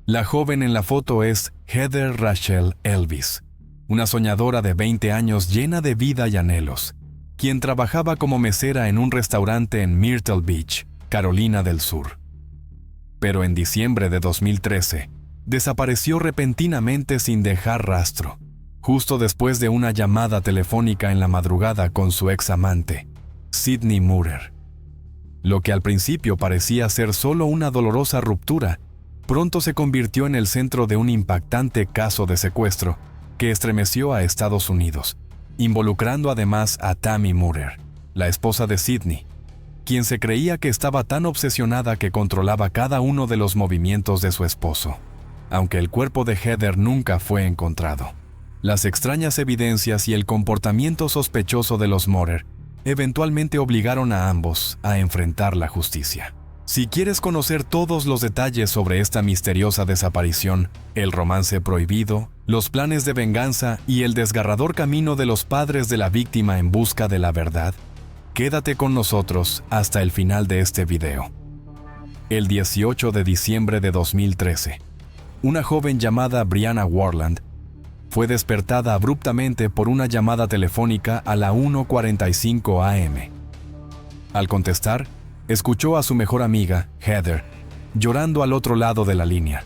La joven en la foto es Heather Rachel Elvis, una soñadora de 20 años llena de vida y anhelos, quien trabajaba como mesera en un restaurante en Myrtle Beach, Carolina del Sur. Pero en diciembre de 2013, desapareció repentinamente sin dejar rastro, justo después de una llamada telefónica en la madrugada con su ex amante, Sydney Moorer. Lo que al principio parecía ser solo una dolorosa ruptura, pronto se convirtió en el centro de un impactante caso de secuestro que estremeció a Estados Unidos, involucrando además a Tammy Moorer, la esposa de Sydney, quien se creía que estaba tan obsesionada que controlaba cada uno de los movimientos de su esposo, aunque el cuerpo de Heather nunca fue encontrado. Las extrañas evidencias y el comportamiento sospechoso de los Moorer eventualmente obligaron a ambos a enfrentar la justicia. Si quieres conocer todos los detalles sobre esta misteriosa desaparición, el romance prohibido, los planes de venganza y el desgarrador camino de los padres de la víctima en busca de la verdad, quédate con nosotros hasta el final de este video. El 18 de diciembre de 2013, una joven llamada Brianna Warland fue despertada abruptamente por una llamada telefónica a la 1:45 a.m. Al contestar, escuchó a su mejor amiga, Heather, llorando al otro lado de la línea.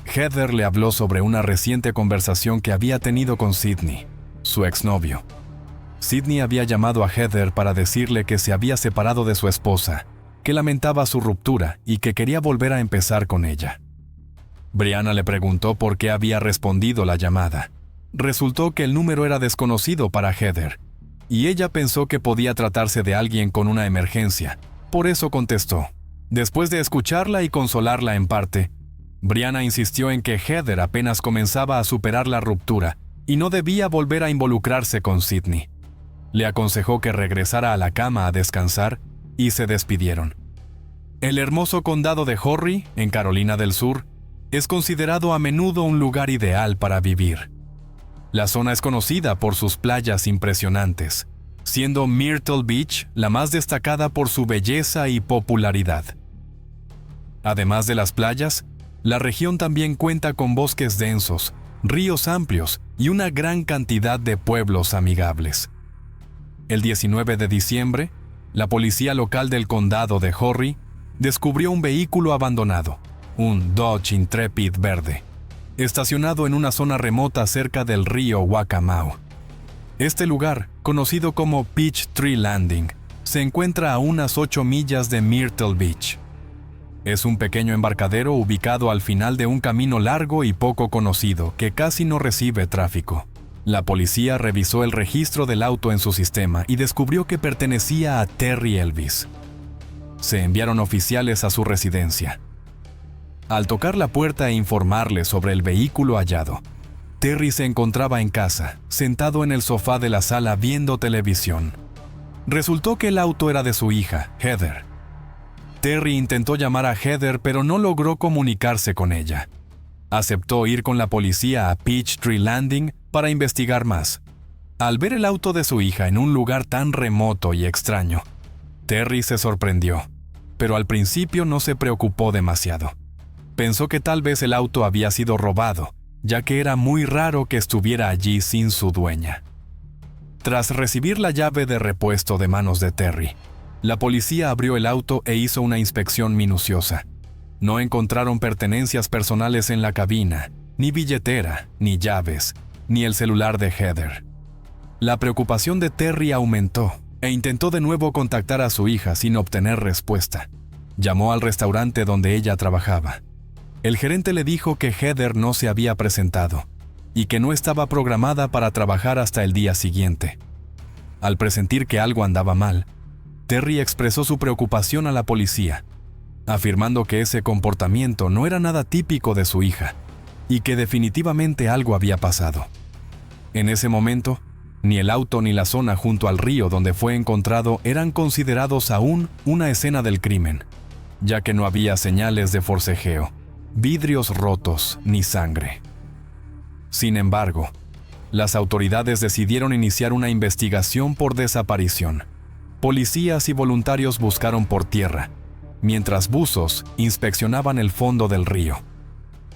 Heather le habló sobre una reciente conversación que había tenido con Sydney, su exnovio. Sydney había llamado a Heather para decirle que se había separado de su esposa, que lamentaba su ruptura y que quería volver a empezar con ella. Brianna le preguntó por qué había respondido la llamada. Resultó que el número era desconocido para Heather, y ella pensó que podía tratarse de alguien con una emergencia. Por eso contestó. Después de escucharla y consolarla en parte, Brianna insistió en que Heather apenas comenzaba a superar la ruptura y no debía volver a involucrarse con Sydney. Le aconsejó que regresara a la cama a descansar y se despidieron. El hermoso condado de Horry, en Carolina del Sur, es considerado a menudo un lugar ideal para vivir. La zona es conocida por sus playas impresionantes, siendo Myrtle Beach la más destacada por su belleza y popularidad. Además de las playas, la región también cuenta con bosques densos, ríos amplios y una gran cantidad de pueblos amigables. El 19 de diciembre, la policía local del condado de Horry descubrió un vehículo abandonado, un Dodge Intrepid verde, estacionado en una zona remota cerca del río Waccamaw. Este lugar, conocido como Peachtree Landing, se encuentra a unas 8 millas de Myrtle Beach. Es un pequeño embarcadero ubicado al final de un camino largo y poco conocido que casi no recibe tráfico. La policía revisó el registro del auto en su sistema y descubrió que pertenecía a Terry Elvis. Se enviaron oficiales a su residencia. Al tocar la puerta e informarle sobre el vehículo hallado, Terry se encontraba en casa, sentado en el sofá de la sala viendo televisión. Resultó que el auto era de su hija, Heather. Terry intentó llamar a Heather, pero no logró comunicarse con ella. Aceptó ir con la policía a Peachtree Landing para investigar más. Al ver el auto de su hija en un lugar tan remoto y extraño, Terry se sorprendió, pero al principio no se preocupó demasiado. Pensó que tal vez el auto había sido robado, ya que era muy raro que estuviera allí sin su dueña. Tras recibir la llave de repuesto de manos de Terry, la policía abrió el auto e hizo una inspección minuciosa. No encontraron pertenencias personales en la cabina, ni billetera, ni llaves, ni el celular de Heather. La preocupación de Terry aumentó e intentó de nuevo contactar a su hija sin obtener respuesta. Llamó al restaurante donde ella trabajaba. El gerente le dijo que Heather no se había presentado y que no estaba programada para trabajar hasta el día siguiente. Al presentir que algo andaba mal, Terry expresó su preocupación a la policía, afirmando que ese comportamiento no era nada típico de su hija y que definitivamente algo había pasado. En ese momento, ni el auto ni la zona junto al río donde fue encontrado eran considerados aún una escena del crimen, ya que no había señales de forcejeo, vidrios rotos ni sangre. Sin embargo, las autoridades decidieron iniciar una investigación por desaparición. Policías y voluntarios buscaron por tierra, mientras buzos inspeccionaban el fondo del río.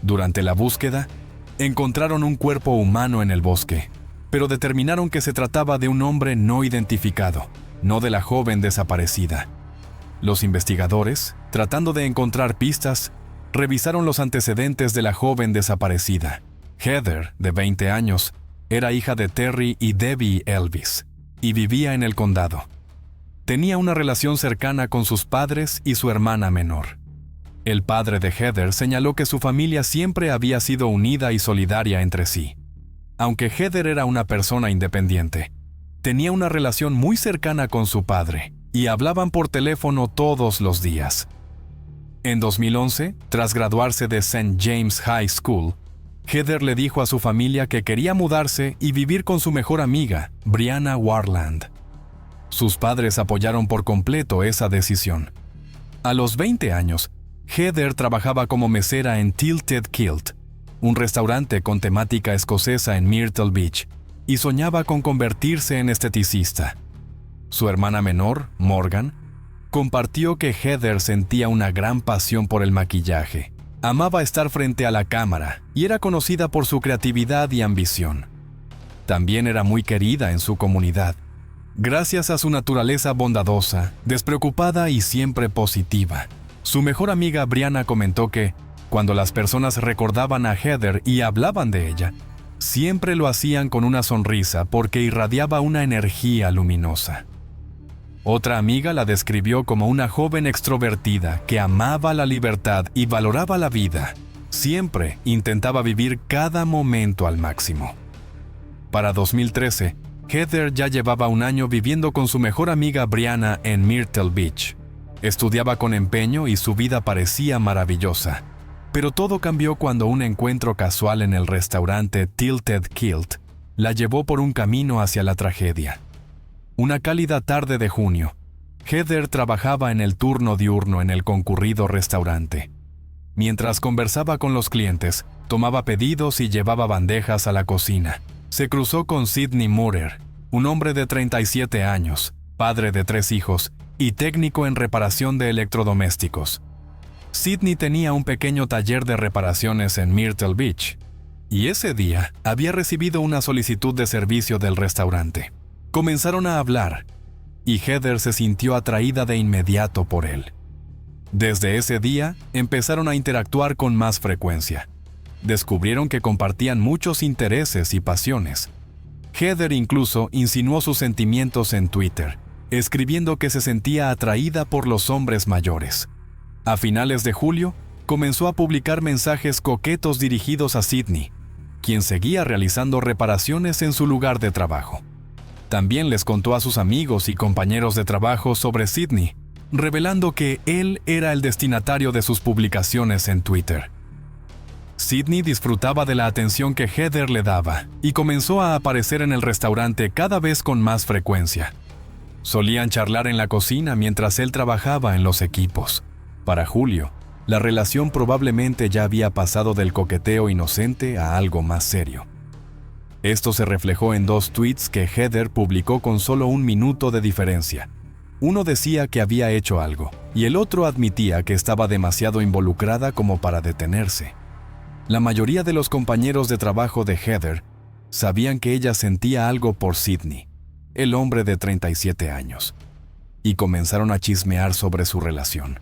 Durante la búsqueda, encontraron un cuerpo humano en el bosque, pero determinaron que se trataba de un hombre no identificado, no de la joven desaparecida. Los investigadores, tratando de encontrar pistas, revisaron los antecedentes de la joven desaparecida. Heather, de 20 años, era hija de Terry y Debbie Elvis, y vivía en el condado. Tenía una relación cercana con sus padres y su hermana menor. El padre de Heather señaló que su familia siempre había sido unida y solidaria entre sí. Aunque Heather era una persona independiente, tenía una relación muy cercana con su padre, y hablaban por teléfono todos los días. En 2011, tras graduarse de St. James High School, Heather le dijo a su familia que quería mudarse y vivir con su mejor amiga, Brianna Warland. Sus padres apoyaron por completo esa decisión. A los 20 años, Heather trabajaba como mesera en Tilted Kilt, un restaurante con temática escocesa en Myrtle Beach, y soñaba con convertirse en esteticista. Su hermana menor, Morgan, compartió que Heather sentía una gran pasión por el maquillaje. Amaba estar frente a la cámara y era conocida por su creatividad y ambición. También era muy querida en su comunidad, gracias a su naturaleza bondadosa, despreocupada y siempre positiva. Su mejor amiga Brianna comentó que, cuando las personas recordaban a Heather y hablaban de ella, siempre lo hacían con una sonrisa porque irradiaba una energía luminosa. Otra amiga la describió como una joven extrovertida que amaba la libertad y valoraba la vida. Siempre intentaba vivir cada momento al máximo. Para 2013, Heather ya llevaba un año viviendo con su mejor amiga Brianna en Myrtle Beach. Estudiaba con empeño y su vida parecía maravillosa. Pero todo cambió cuando un encuentro casual en el restaurante Tilted Kilt la llevó por un camino hacia la tragedia. Una cálida tarde de junio, Heather trabajaba en el turno diurno en el concurrido restaurante. Mientras conversaba con los clientes, tomaba pedidos y llevaba bandejas a la cocina. Se cruzó con Sidney Murer, un hombre de 37 años, padre de 3 hijos y técnico en reparación de electrodomésticos. Sidney tenía un pequeño taller de reparaciones en Myrtle Beach, y ese día había recibido una solicitud de servicio del restaurante. Comenzaron a hablar, y Heather se sintió atraída de inmediato por él. Desde ese día, empezaron a interactuar con más frecuencia. Descubrieron que compartían muchos intereses y pasiones. Heather incluso insinuó sus sentimientos en Twitter, escribiendo que se sentía atraída por los hombres mayores. A finales de julio, comenzó a publicar mensajes coquetos dirigidos a Sidney, quien seguía realizando reparaciones en su lugar de trabajo. También les contó a sus amigos y compañeros de trabajo sobre Sidney, revelando que él era el destinatario de sus publicaciones en Twitter. Sidney disfrutaba de la atención que Heather le daba y comenzó a aparecer en el restaurante cada vez con más frecuencia. Solían charlar en la cocina mientras él trabajaba en los equipos. Para julio, la relación probablemente ya había pasado del coqueteo inocente a algo más serio. Esto se reflejó en 2 tweets que Heather publicó con solo 1 minuto de diferencia. Uno decía que había hecho algo, y el otro admitía que estaba demasiado involucrada como para detenerse. La mayoría de los compañeros de trabajo de Heather sabían que ella sentía algo por Sidney, el hombre de 37 años, y comenzaron a chismear sobre su relación.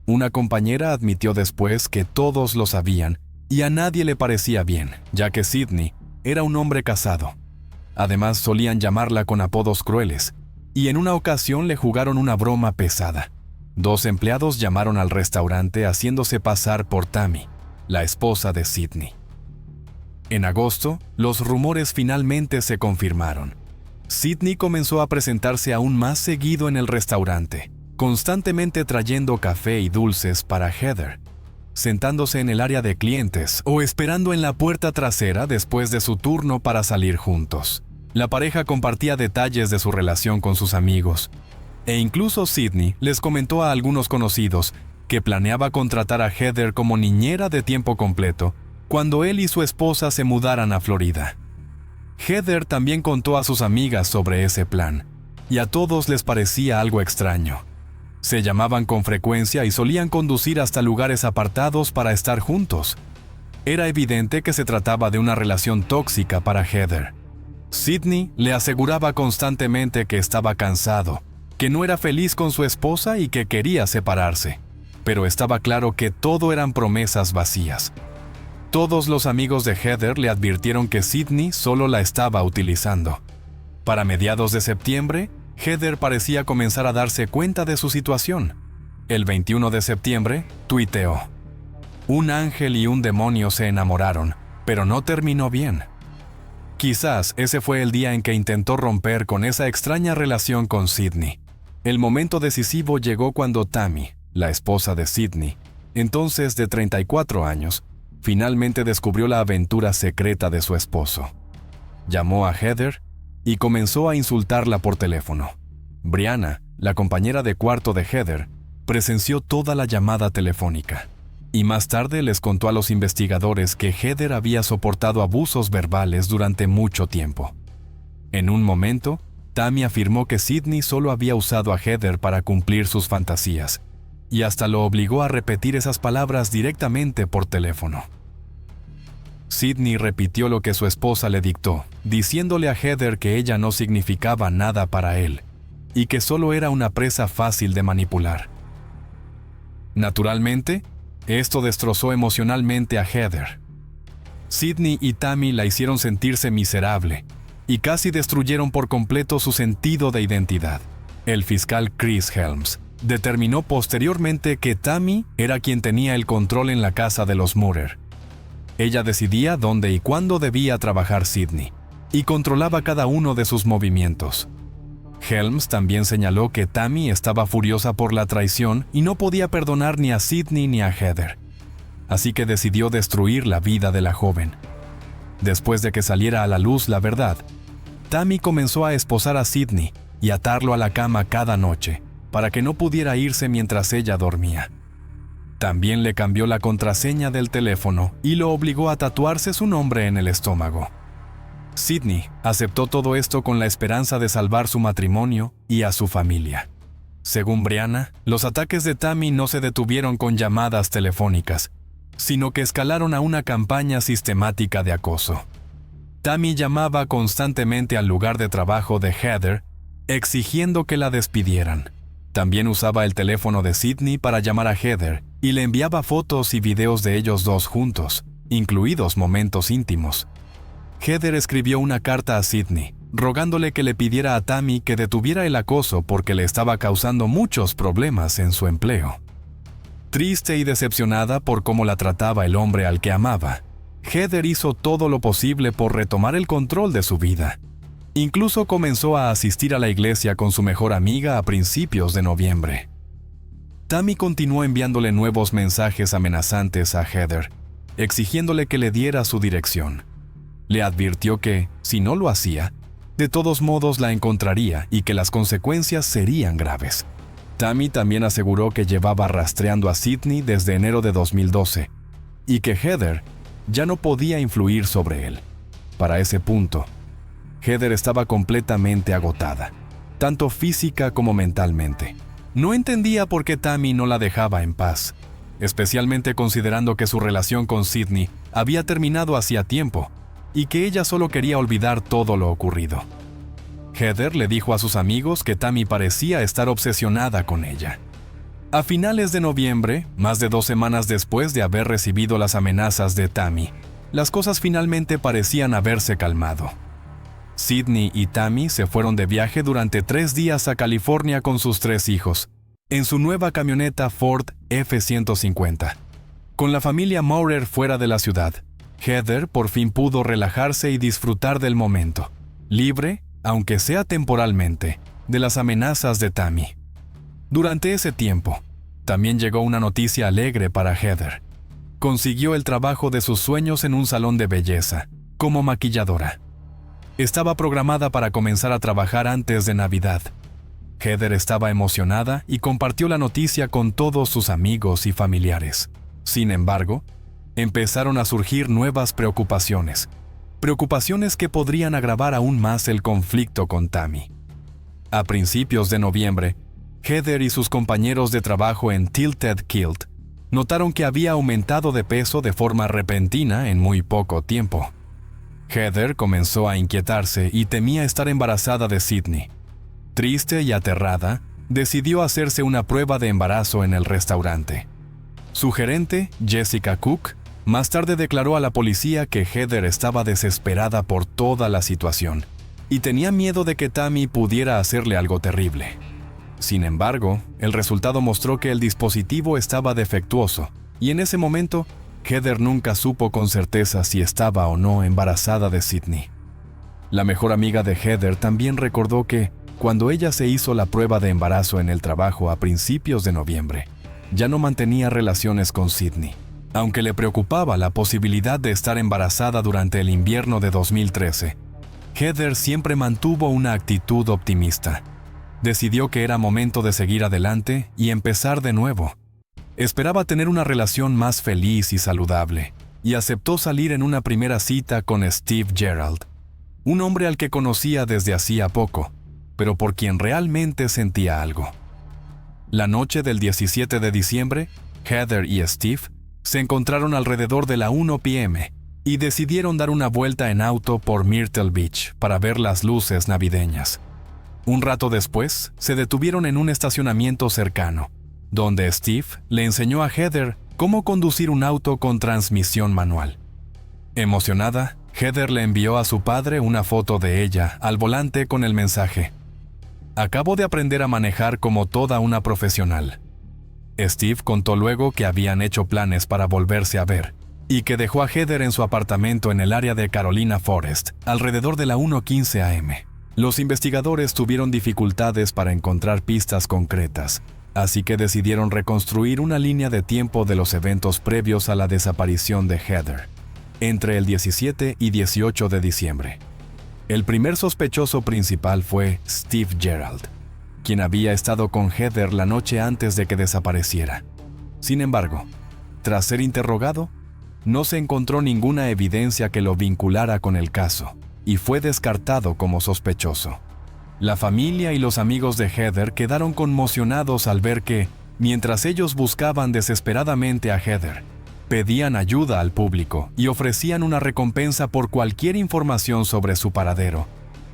Una compañera admitió después que todos lo sabían y a nadie le parecía bien, ya que Sidney era un hombre casado. Además, solían llamarla con apodos crueles, y en una ocasión le jugaron una broma pesada. 2 empleados llamaron al restaurante haciéndose pasar por Tammy, la esposa de Sidney. En agosto, los rumores finalmente se confirmaron. Sidney comenzó a presentarse aún más seguido en el restaurante, constantemente trayendo café y dulces para Heather, sentándose en el área de clientes o esperando en la puerta trasera después de su turno para salir juntos. La pareja compartía detalles de su relación con sus amigos, e incluso Sidney les comentó a algunos conocidos que planeaba contratar a Heather como niñera de tiempo completo cuando él y su esposa se mudaran a Florida. Heather también contó a sus amigas sobre ese plan, y a todos les parecía algo extraño. Se llamaban con frecuencia y solían conducir hasta lugares apartados para estar juntos, Era evidente que se trataba de una relación tóxica para Heather. Sidney le aseguraba constantemente que estaba cansado, que no era feliz con su esposa y que quería separarse. Pero estaba claro que todo eran promesas vacías. Todos los amigos de Heather le advirtieron que Sidney solo la estaba utilizando. Para mediados de septiembre, Heather parecía comenzar a darse cuenta de su situación. El 21 de septiembre, tuiteó: "Un ángel y un demonio se enamoraron, pero no terminó bien". Quizás ese fue el día en que intentó romper con esa extraña relación con Sidney. El momento decisivo llegó cuando Tammy, la esposa de Sidney, entonces de 34 años, finalmente descubrió la aventura secreta de su esposo. Llamó a Heather y comenzó a insultarla por teléfono. Brianna, la compañera de cuarto de Heather, presenció toda la llamada telefónica. Y más tarde les contó a los investigadores que Heather había soportado abusos verbales durante mucho tiempo. En un momento, Tammy afirmó que Sidney solo había usado a Heather para cumplir sus fantasías, y hasta lo obligó a repetir esas palabras directamente por teléfono. Sidney repitió lo que su esposa le dictó, diciéndole a Heather que ella no significaba nada para él, y que solo era una presa fácil de manipular. Naturalmente, esto destrozó emocionalmente a Heather. Sidney y Tammy la hicieron sentirse miserable y casi destruyeron por completo su sentido de identidad. El fiscal Chris Helms determinó posteriormente que Tammy era quien tenía el control en la casa de los Murrer. Ella decidía dónde y cuándo debía trabajar Sidney y controlaba cada uno de sus movimientos. Helms también señaló que Tammy estaba furiosa por la traición y no podía perdonar ni a Sidney ni a Heather. Así que decidió destruir la vida de la joven. Después de que saliera a la luz la verdad, Tammy comenzó a esposar a Sidney y atarlo a la cama cada noche, para que no pudiera irse mientras ella dormía. También le cambió la contraseña del teléfono y lo obligó a tatuarse su nombre en el estómago. Sidney aceptó todo esto con la esperanza de salvar su matrimonio y a su familia. Según Brianna, los ataques de Tammy no se detuvieron con llamadas telefónicas, sino que escalaron a una campaña sistemática de acoso. Tammy llamaba constantemente al lugar de trabajo de Heather, exigiendo que la despidieran. También usaba el teléfono de Sidney para llamar a Heather y le enviaba fotos y videos de ellos dos juntos, incluidos momentos íntimos. Heather escribió una carta a Sidney, rogándole que le pidiera a Tammy que detuviera el acoso porque le estaba causando muchos problemas en su empleo. Triste y decepcionada por cómo la trataba el hombre al que amaba, Heather hizo todo lo posible por retomar el control de su vida. Incluso comenzó a asistir a la iglesia con su mejor amiga a principios de noviembre. Tammy continuó enviándole nuevos mensajes amenazantes a Heather, exigiéndole que le diera su dirección. Le advirtió que, si no lo hacía, de todos modos la encontraría y que las consecuencias serían graves. Tammy también aseguró que llevaba rastreando a Sidney desde enero de 2012 y que Heather ya no podía influir sobre él. Para ese punto, Heather estaba completamente agotada, tanto física como mentalmente. No entendía por qué Tammy no la dejaba en paz, especialmente considerando que su relación con Sidney había terminado hacía tiempo y que ella solo quería olvidar todo lo ocurrido. Heather le dijo a sus amigos que Tammy parecía estar obsesionada con ella. A finales de noviembre, más de 2 semanas después de haber recibido las amenazas de Tammy, las cosas finalmente parecían haberse calmado. Sidney y Tammy se fueron de viaje durante 3 días a California con sus 3 hijos, en su nueva camioneta Ford F-150. Con la familia Maurer fuera de la ciudad, Heather por fin pudo relajarse y disfrutar del momento, libre, aunque sea temporalmente, de las amenazas de Tammy. Durante ese tiempo, también llegó una noticia alegre para Heather. Consiguió el trabajo de sus sueños en un salón de belleza, como maquilladora. Estaba programada para comenzar a trabajar antes de Navidad. Heather estaba emocionada y compartió la noticia con todos sus amigos y familiares. Sin embargo, empezaron a surgir nuevas preocupaciones que podrían agravar aún más el conflicto con Tammy. A principios de noviembre, Heather y sus compañeros de trabajo en Tilted Kilt notaron que había aumentado de peso de forma repentina en muy poco tiempo. Heather comenzó a inquietarse y temía estar embarazada de Sydney. Triste y aterrada, decidió hacerse una prueba de embarazo en el restaurante. Su gerente, Jessica Cook, más tarde declaró a la policía que Heather estaba desesperada por toda la situación y tenía miedo de que Tammy pudiera hacerle algo terrible. Sin embargo, el resultado mostró que el dispositivo estaba defectuoso y en ese momento, Heather nunca supo con certeza si estaba o no embarazada de Sydney. La mejor amiga de Heather también recordó que, cuando ella se hizo la prueba de embarazo en el trabajo a principios de noviembre, ya no mantenía relaciones con Sydney, aunque le preocupaba la posibilidad de estar embarazada durante el invierno de 2013. Heather siempre mantuvo una actitud optimista. Decidió que era momento de seguir adelante y empezar de nuevo. Esperaba tener una relación más feliz y saludable, y aceptó salir en una primera cita con Steve Gerald, un hombre al que conocía desde hacía poco, pero por quien realmente sentía algo. La noche del 17 de diciembre, Heather y Steve se encontraron alrededor de la 1 p.m. y decidieron dar una vuelta en auto por Myrtle Beach para ver las luces navideñas. Un rato después, se detuvieron en un estacionamiento cercano, donde Steve le enseñó a Heather cómo conducir un auto con transmisión manual. Emocionada, Heather le envió a su padre una foto de ella al volante con el mensaje: "Acabo de aprender a manejar como toda una profesional". Steve contó luego que habían hecho planes para volverse a ver y que dejó a Heather en su apartamento en el área de Carolina Forest alrededor de la 1:15 a.m. Los investigadores tuvieron dificultades para encontrar pistas concretas, así que decidieron reconstruir una línea de tiempo de los eventos previos a la desaparición de Heather, entre el 17 y 18 de diciembre. El primer sospechoso principal fue Steve Gerald, quien había estado con Heather la noche antes de que desapareciera. Sin embargo, tras ser interrogado, no se encontró ninguna evidencia que lo vinculara con el caso, y fue descartado como sospechoso. La familia y los amigos de Heather quedaron conmocionados al ver que, mientras ellos buscaban desesperadamente a Heather, pedían ayuda al público y ofrecían una recompensa por cualquier información sobre su paradero.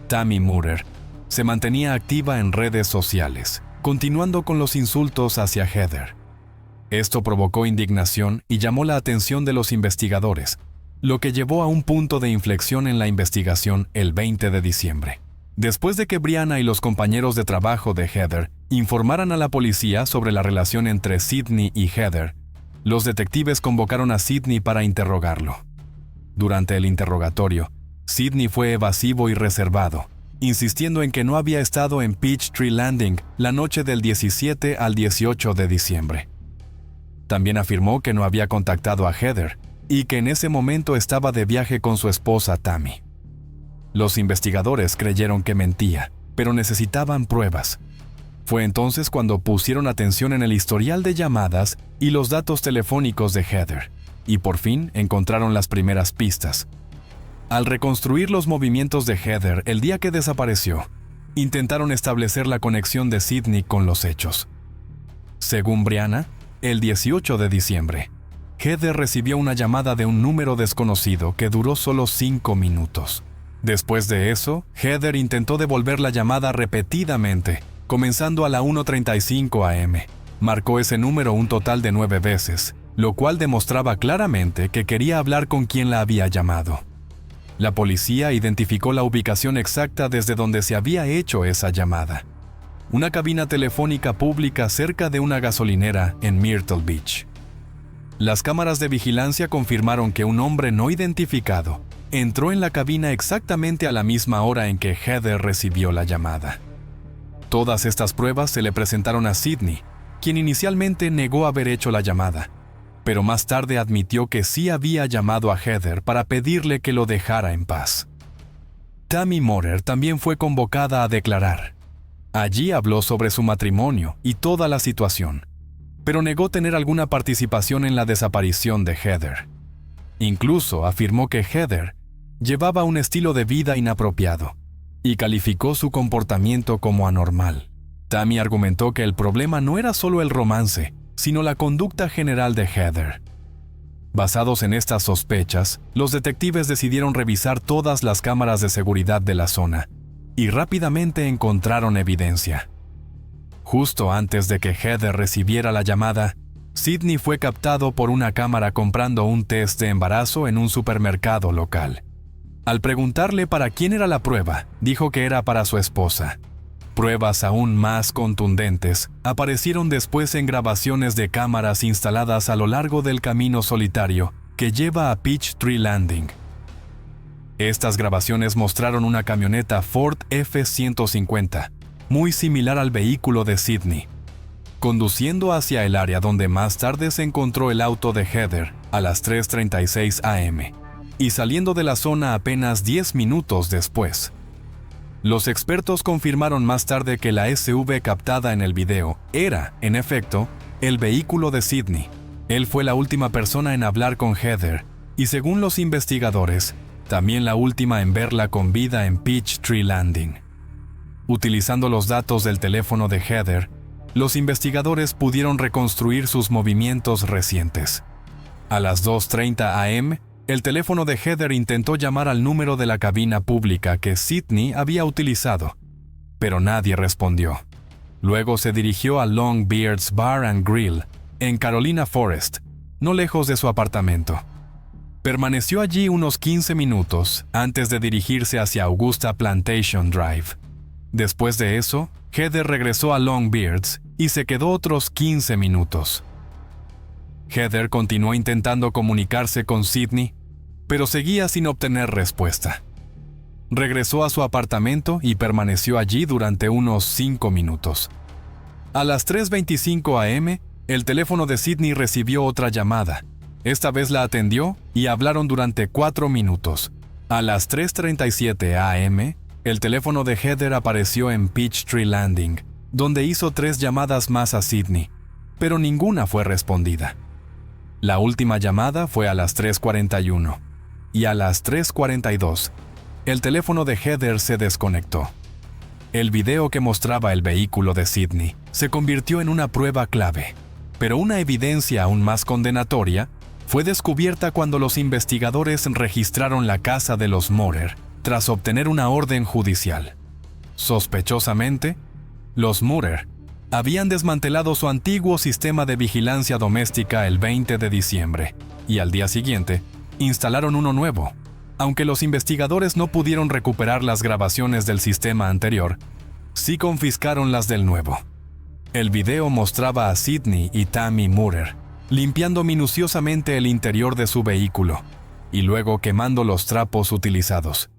Tammy Moorer se mantenía activa en redes sociales, continuando con los insultos hacia Heather. Esto provocó indignación y llamó la atención de los investigadores, lo que llevó a un punto de inflexión en la investigación el 20 de diciembre. Después de que Brianna y los compañeros de trabajo de Heather informaran a la policía sobre la relación entre Sydney y Heather, los detectives convocaron a Sydney para interrogarlo. Durante el interrogatorio, Sydney fue evasivo y reservado, insistiendo en que no había estado en Peachtree Landing la noche del 17 al 18 de diciembre. También afirmó que no había contactado a Heather y que en ese momento estaba de viaje con su esposa Tammy. Los investigadores creyeron que mentía, pero necesitaban pruebas. Fue entonces cuando pusieron atención en el historial de llamadas y los datos telefónicos de Heather, y por fin encontraron las primeras pistas. Al reconstruir los movimientos de Heather el día que desapareció, intentaron establecer la conexión de Sydney con los hechos. Según Brianna, el 18 de diciembre, Heather recibió una llamada de un número desconocido que duró solo 5 minutos. Después de eso, Heather intentó devolver la llamada repetidamente, comenzando a la 1:35 a.m. Marcó ese número un total de 9 veces, lo cual demostraba claramente que quería hablar con quien la había llamado. La policía identificó la ubicación exacta desde donde se había hecho esa llamada: una cabina telefónica pública cerca de una gasolinera en Myrtle Beach. Las cámaras de vigilancia confirmaron que un hombre no identificado entró en la cabina exactamente a la misma hora en que Heather recibió la llamada. Todas estas pruebas se le presentaron a Sydney, quien inicialmente negó haber hecho la llamada, pero más tarde admitió que sí había llamado a Heather para pedirle que lo dejara en paz. Tammy Moorer también fue convocada a declarar. Allí habló sobre su matrimonio y toda la situación, pero negó tener alguna participación en la desaparición de Heather. Incluso afirmó que Heather llevaba un estilo de vida inapropiado y calificó su comportamiento como anormal. Tammy argumentó que el problema no era solo el romance, sino la conducta general de Heather. Basados en estas sospechas, los detectives decidieron revisar todas las cámaras de seguridad de la zona y rápidamente encontraron evidencia. Justo antes de que Heather recibiera la llamada, Sidney fue captado por una cámara comprando un test de embarazo en un supermercado local. Al preguntarle para quién era la prueba, dijo que era para su esposa. Pruebas aún más contundentes aparecieron después en grabaciones de cámaras instaladas a lo largo del camino solitario que lleva a Peachtree Landing. Estas grabaciones mostraron una camioneta Ford F-150, muy similar al vehículo de Sidney, conduciendo hacia el área donde más tarde se encontró el auto de Heather a las 3:36 am y saliendo de la zona apenas 10 minutos después. Los expertos confirmaron más tarde que la SUV captada en el video era, en efecto, el vehículo de Sidney. Él fue la última persona en hablar con Heather y, según los investigadores, también la última en verla con vida en Peachtree Landing. Utilizando los datos del teléfono de Heather, los investigadores pudieron reconstruir sus movimientos recientes. A las 2:30 am, el teléfono de Heather intentó llamar al número de la cabina pública que Sidney había utilizado, pero nadie respondió. Luego se dirigió a Longbeard's Bar and Grill, en Carolina Forest, no lejos de su apartamento. Permaneció allí unos 15 minutos antes de dirigirse hacia Augusta Plantation Drive. Después de eso, Heather regresó a Longbeard's y se quedó otros 15 minutos. Heather continuó intentando comunicarse con Sidney, pero seguía sin obtener respuesta. Regresó a su apartamento y permaneció allí durante unos 5 minutos. A las 3:25 am, el teléfono de Sidney recibió otra llamada. Esta vez la atendió y hablaron durante 4 minutos. A las 3:37 am, el teléfono de Heather apareció en Peachtree Landing, donde hizo 3 llamadas más a Sidney, pero ninguna fue respondida. La última llamada fue a las 3:41, y a las 3:42, el teléfono de Heather se desconectó. El video que mostraba el vehículo de Sidney se convirtió en una prueba clave, pero una evidencia aún más condenatoria fue descubierta cuando los investigadores registraron la casa de los Morer tras obtener una orden judicial. Sospechosamente, los Morer habían desmantelado su antiguo sistema de vigilancia doméstica el 20 de diciembre y al día siguiente instalaron uno nuevo. Aunque los investigadores no pudieron recuperar las grabaciones del sistema anterior, sí confiscaron las del nuevo. El video mostraba a Sidney y Tammy Morer limpiando minuciosamente el interior de su vehículo y luego quemando los trapos utilizados.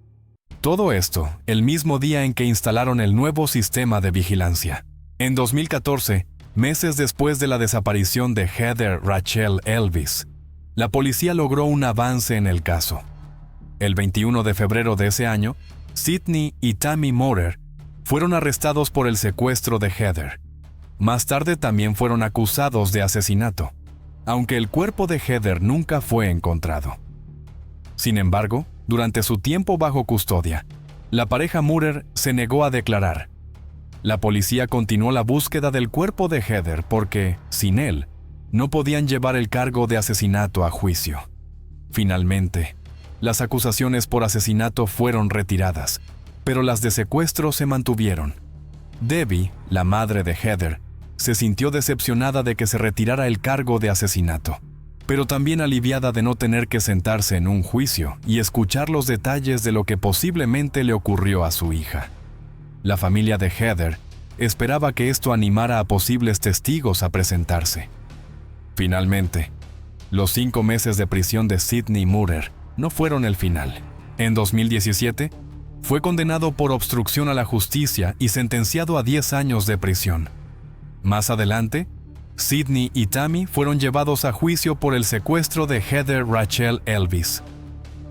Todo esto el mismo día en que instalaron el nuevo sistema de vigilancia. En 2014, meses después de la desaparición de Heather Rachel Elvis, la policía logró un avance en el caso. El 21 de febrero de ese año, Sidney y Tammy Morer fueron arrestados por el secuestro de Heather. Más tarde también fueron acusados de asesinato, aunque el cuerpo de Heather nunca fue encontrado. Sin embargo, durante su tiempo bajo custodia, la pareja Morer se negó a declarar. La policía continuó la búsqueda del cuerpo de Heather porque, sin él, no podían llevar el cargo de asesinato a juicio. Finalmente, las acusaciones por asesinato fueron retiradas, pero las de secuestro se mantuvieron. Debbie, la madre de Heather, se sintió decepcionada de que se retirara el cargo de asesinato, pero también aliviada de no tener que sentarse en un juicio y escuchar los detalles de lo que posiblemente le ocurrió a su hija. La familia de Heather esperaba que esto animara a posibles testigos a presentarse. Finalmente, los 5 meses de prisión de Sidney Morer no fueron el final. En 2017, fue condenado por obstrucción a la justicia y sentenciado a 10 años de prisión. Más adelante, Sidney y Tammy fueron llevados a juicio por el secuestro de Heather Rachel Elvis.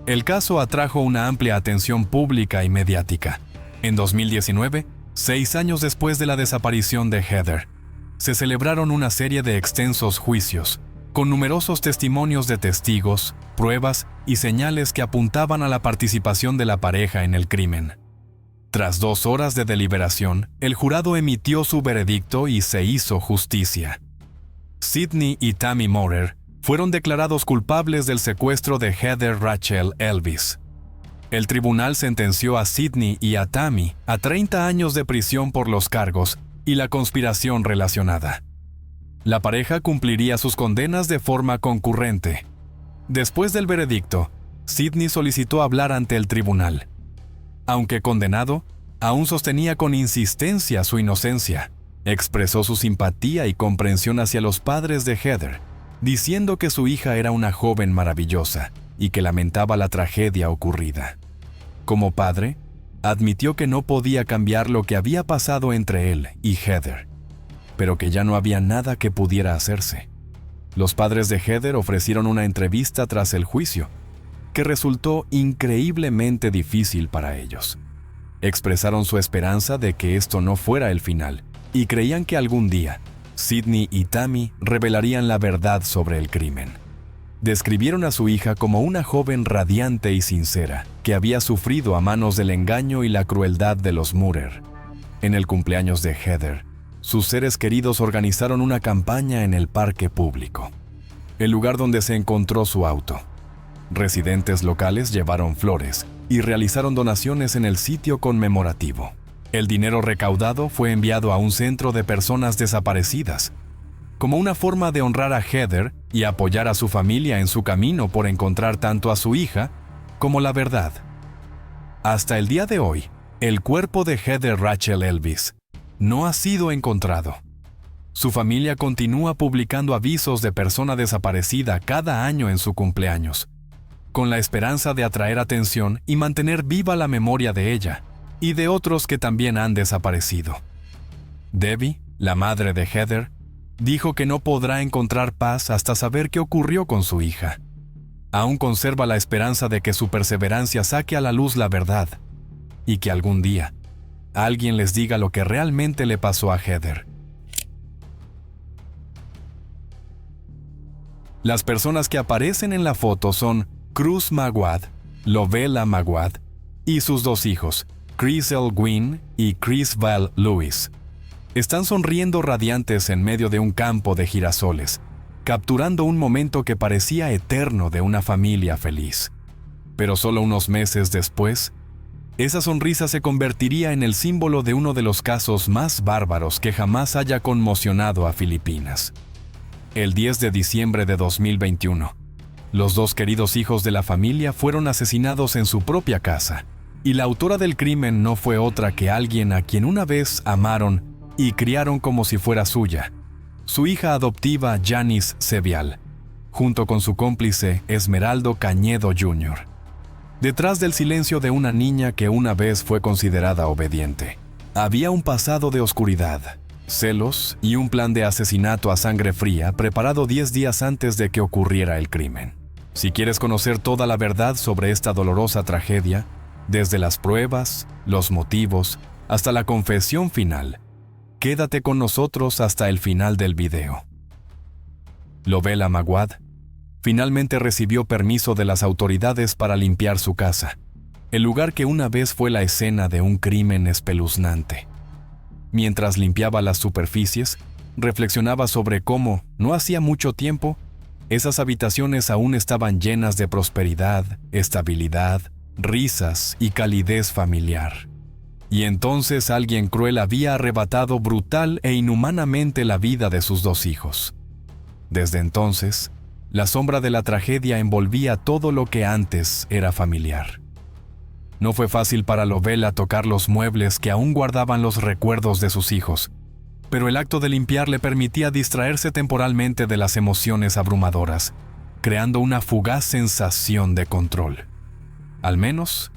El caso atrajo una amplia atención pública y mediática. En 2019, 6 años después de la desaparición de Heather, se celebraron una serie de extensos juicios, con numerosos testimonios de testigos, pruebas y señales que apuntaban a la participación de la pareja en el crimen. Tras 2 horas de deliberación, el jurado emitió su veredicto y se hizo justicia. Sidney y Tammy Maurer fueron declarados culpables del secuestro de Heather Rachel Elvis. El tribunal sentenció a Sidney y a Tammy a 30 años de prisión por los cargos y la conspiración relacionada. La pareja cumpliría sus condenas de forma concurrente. Después del veredicto, Sidney solicitó hablar ante el tribunal. Aunque condenado, aún sostenía con insistencia su inocencia. Expresó su simpatía y comprensión hacia los padres de Heather, diciendo que su hija era una joven maravillosa y que lamentaba la tragedia ocurrida. Como padre, admitió que no podía cambiar lo que había pasado entre él y Heather, pero que ya no había nada que pudiera hacerse. Los padres de Heather ofrecieron una entrevista tras el juicio, que resultó increíblemente difícil para ellos. Expresaron su esperanza de que esto no fuera el final, y creían que algún día, Sidney y Tammy revelarían la verdad sobre el crimen. Describieron a su hija como una joven radiante y sincera, que había sufrido a manos del engaño y la crueldad de los Maurer. En el cumpleaños de Heather, sus seres queridos organizaron una campaña en el parque público, el lugar donde se encontró su auto. Residentes locales llevaron flores y realizaron donaciones en el sitio conmemorativo. El dinero recaudado fue enviado a un centro de personas desaparecidas, como una forma de honrar a Heather y apoyar a su familia en su camino por encontrar tanto a su hija como la verdad. Hasta el día de hoy, el cuerpo de Heather Rachel Elvis no ha sido encontrado. Su familia continúa publicando avisos de persona desaparecida cada año en su cumpleaños, con la esperanza de atraer atención y mantener viva la memoria de ella y de otros que también han desaparecido. Debbie, la madre de Heather, dijo que no podrá encontrar paz hasta saber qué ocurrió con su hija. Aún conserva la esperanza de que su perseverancia saque a la luz la verdad y que algún día alguien les diga lo que realmente le pasó a Heather. Las personas que aparecen en la foto son Cruz Maguad, Lovella Maguad y sus dos hijos, Chris L. Gwynn y Chris Val Lewis. Están sonriendo radiantes en medio de un campo de girasoles, capturando un momento que parecía eterno de una familia feliz. Pero solo unos meses después, esa sonrisa se convertiría en el símbolo de uno de los casos más bárbaros que jamás haya conmocionado a Filipinas. El 10 de diciembre de 2021, los dos queridos hijos de la familia fueron asesinados en su propia casa, y la autora del crimen no fue otra que alguien a quien una vez amaron y criaron como si fuera suya, su hija adoptiva Janice Cevial, junto con su cómplice Esmeraldo Cañedo Jr. Detrás del silencio de una niña que una vez fue considerada obediente, había un pasado de oscuridad, celos y un plan de asesinato a sangre fría preparado 10 días antes de que ocurriera el crimen. Si quieres conocer toda la verdad sobre esta dolorosa tragedia, desde las pruebas, los motivos, hasta la confesión final, quédate con nosotros hasta el final del video. Lovella Maguad finalmente recibió permiso de las autoridades para limpiar su casa, el lugar que una vez fue la escena de un crimen espeluznante. Mientras limpiaba las superficies, reflexionaba sobre cómo, no hacía mucho tiempo, esas habitaciones aún estaban llenas de prosperidad, estabilidad, risas y calidez familiar. Y entonces alguien cruel había arrebatado brutal e inhumanamente la vida de sus dos hijos. Desde entonces, la sombra de la tragedia envolvía todo lo que antes era familiar. No fue fácil para Lovella tocar los muebles que aún guardaban los recuerdos de sus hijos, pero el acto de limpiar le permitía distraerse temporalmente de las emociones abrumadoras, creando una fugaz sensación de control. Al menos,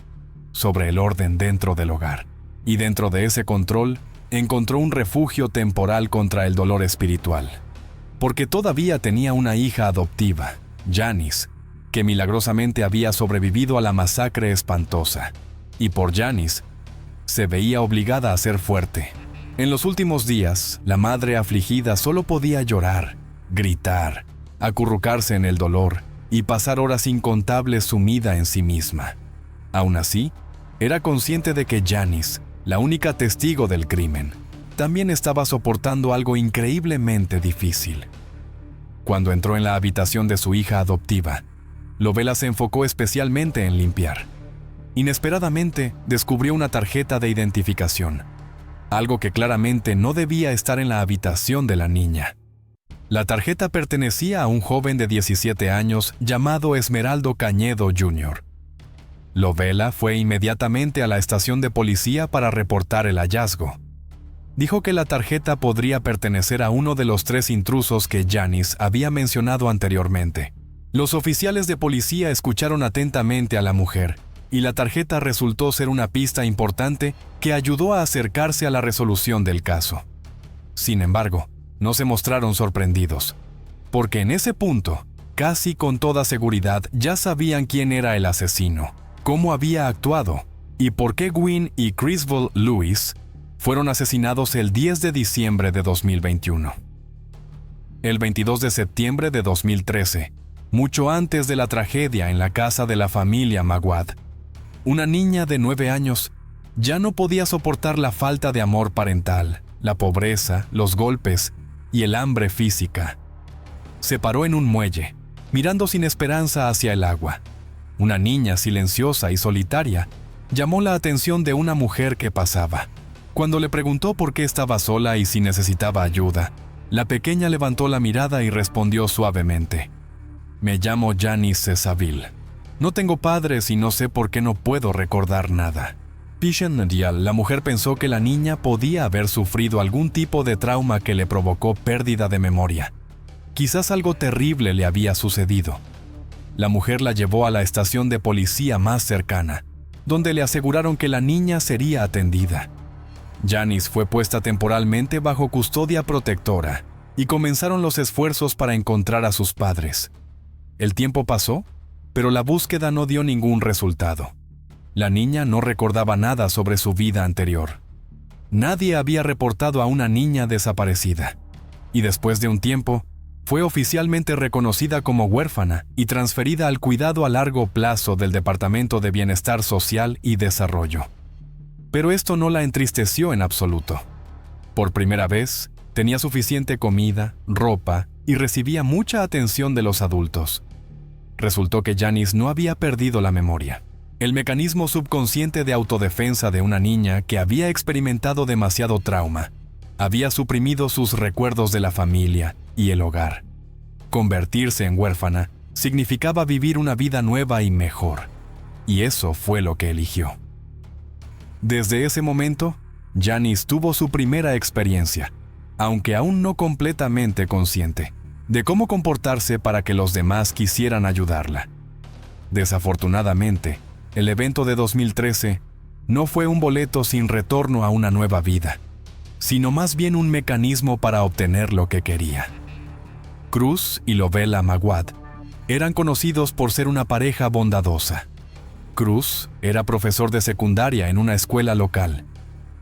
sobre el orden dentro del hogar. Y dentro de ese control, encontró un refugio temporal contra el dolor espiritual. Porque todavía tenía una hija adoptiva, Janice, que milagrosamente había sobrevivido a la masacre espantosa. Y por Janice, se veía obligada a ser fuerte. En los últimos días, la madre afligida solo podía llorar, gritar, acurrucarse en el dolor y pasar horas incontables sumida en sí misma. Aún así, era consciente de que Janice, la única testigo del crimen, también estaba soportando algo increíblemente difícil. Cuando entró en la habitación de su hija adoptiva, Lovella se enfocó especialmente en limpiar. Inesperadamente, descubrió una tarjeta de identificación, algo que claramente no debía estar en la habitación de la niña. La tarjeta pertenecía a un joven de 17 años llamado Esmeraldo Cañedo Jr. Lovella fue inmediatamente a la estación de policía para reportar el hallazgo. Dijo que la tarjeta podría pertenecer a uno de los 3 intrusos que Janice había mencionado anteriormente. Los oficiales de policía escucharon atentamente a la mujer, y la tarjeta resultó ser una pista importante que ayudó a acercarse a la resolución del caso. Sin embargo, no se mostraron sorprendidos, porque en ese punto, casi con toda seguridad ya sabían quién era el asesino, cómo había actuado y por qué Gwyn y Criswell Lewis fueron asesinados el 10 de diciembre de 2021. El 22 de septiembre de 2013, mucho antes de la tragedia en la casa de la familia Maguad, una niña de 9 años ya no podía soportar la falta de amor parental, la pobreza, los golpes y el hambre física. Se paró en un muelle, mirando sin esperanza hacia el agua. Una niña silenciosa y solitaria llamó la atención de una mujer que pasaba. Cuando le preguntó por qué estaba sola y si necesitaba ayuda, la pequeña levantó la mirada y respondió suavemente: «Me llamo Janice Saville. No tengo padres y no sé por qué no puedo recordar nada». Pishen Dial, la mujer, pensó que la niña podía haber sufrido algún tipo de trauma que le provocó pérdida de memoria. Quizás algo terrible le había sucedido. La mujer la llevó a la estación de policía más cercana, donde le aseguraron que la niña sería atendida. Janice fue puesta temporalmente bajo custodia protectora y comenzaron los esfuerzos para encontrar a sus padres. El tiempo pasó, pero la búsqueda no dio ningún resultado. La niña no recordaba nada sobre su vida anterior. Nadie había reportado a una niña desaparecida, y después de un tiempo, fue oficialmente reconocida como huérfana y transferida al cuidado a largo plazo del Departamento de Bienestar Social y Desarrollo. Pero esto no la entristeció en absoluto. Por primera vez, tenía suficiente comida, ropa y recibía mucha atención de los adultos. Resultó que Janice no había perdido la memoria. El mecanismo subconsciente de autodefensa de una niña que había experimentado demasiado trauma había suprimido sus recuerdos de la familia y el hogar. Convertirse en huérfana significaba vivir una vida nueva y mejor, y eso fue lo que eligió. Desde ese momento, Janice tuvo su primera experiencia, aunque aún no completamente consciente, de cómo comportarse para que los demás quisieran ayudarla. Desafortunadamente, el evento de 2013 no fue un boleto sin retorno a una nueva vida, sino más bien un mecanismo para obtener lo que quería. Cruz y Lovella Maguad eran conocidos por ser una pareja bondadosa. Cruz era profesor de secundaria en una escuela local,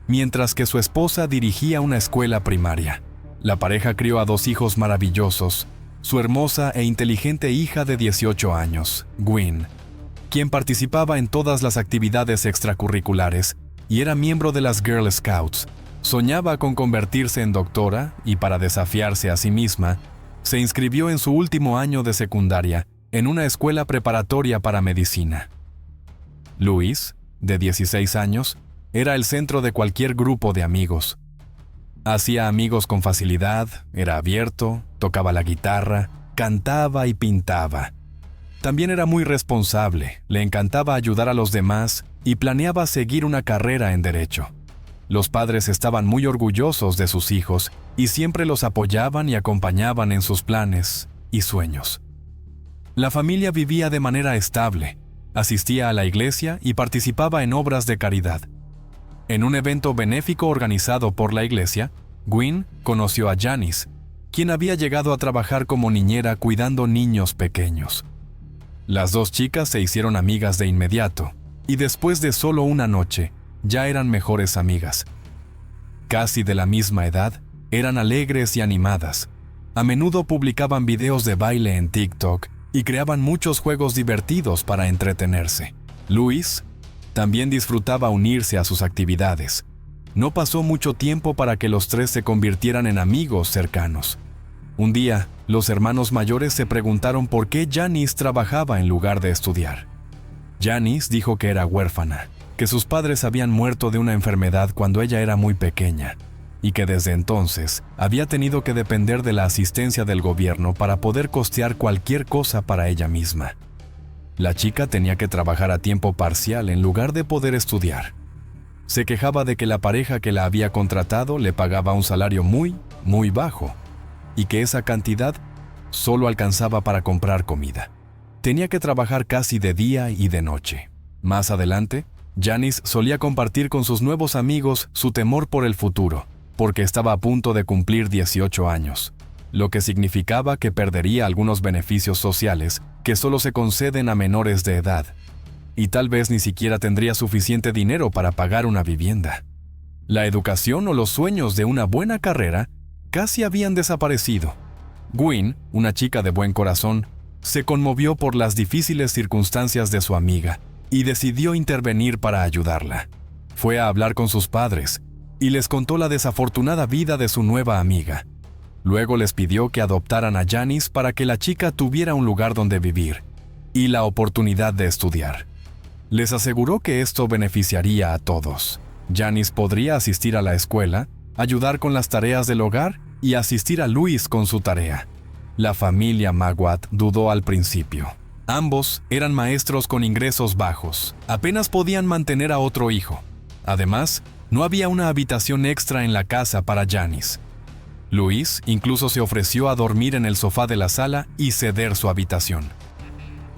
mientras que su esposa dirigía una escuela primaria. La pareja crió a 2 hijos maravillosos, su hermosa e inteligente hija de 18 años, Gwyn, quien participaba en todas las actividades extracurriculares y era miembro de las Girl Scouts. Soñaba con convertirse en doctora y, para desafiarse a sí misma, se inscribió en su último año de secundaria en una escuela preparatoria para medicina. Luis, de 16 años, era el centro de cualquier grupo de amigos. Hacía amigos con facilidad, era abierto, tocaba la guitarra, cantaba y pintaba. También era muy responsable, le encantaba ayudar a los demás y planeaba seguir una carrera en derecho. Los padres estaban muy orgullosos de sus hijos y siempre los apoyaban y acompañaban en sus planes y sueños. La familia vivía de manera estable, asistía a la iglesia y participaba en obras de caridad. En un evento benéfico organizado por la iglesia, Gwyn conoció a Janice, quien había llegado a trabajar como niñera cuidando niños pequeños. Las 2 chicas se hicieron amigas de inmediato, y después de solo una noche, ya eran mejores amigas. Casi de la misma edad, eran alegres y animadas. A menudo publicaban videos de baile en TikTok y creaban muchos juegos divertidos para entretenerse. Luis también disfrutaba unirse a sus actividades. No pasó mucho tiempo para que los 3 se convirtieran en amigos cercanos. Un día, los hermanos mayores se preguntaron por qué Janice trabajaba en lugar de estudiar. Janice dijo que era huérfana, que sus padres habían muerto de una enfermedad cuando ella era muy pequeña, y que desde entonces había tenido que depender de la asistencia del gobierno para poder costear cualquier cosa para ella misma. La chica tenía que trabajar a tiempo parcial en lugar de poder estudiar. Se quejaba de que la pareja que la había contratado le pagaba un salario muy bajo, y que esa cantidad solo alcanzaba para comprar comida. Tenía que trabajar casi de día y de noche. Más adelante, Janice solía compartir con sus nuevos amigos su temor por el futuro, porque estaba a punto de cumplir 18 años, lo que significaba que perdería algunos beneficios sociales que solo se conceden a menores de edad, y tal vez ni siquiera tendría suficiente dinero para pagar una vivienda. La educación o los sueños de una buena carrera casi habían desaparecido. Gwen, una chica de buen corazón, se conmovió por las difíciles circunstancias de su amiga y decidió intervenir para ayudarla. Fue a hablar con sus padres y les contó la desafortunada vida de su nueva amiga. Luego les pidió que adoptaran a Janice para que la chica tuviera un lugar donde vivir y la oportunidad de estudiar. Les aseguró que esto beneficiaría a todos. Janice podría asistir a la escuela, ayudar con las tareas del hogar y asistir a Louis con su tarea. La familia Magwat dudó al principio. Ambos eran maestros con ingresos bajos. Apenas podían mantener a otro hijo. Además, no había una habitación extra en la casa para Janice. Louis incluso se ofreció a dormir en el sofá de la sala y ceder su habitación.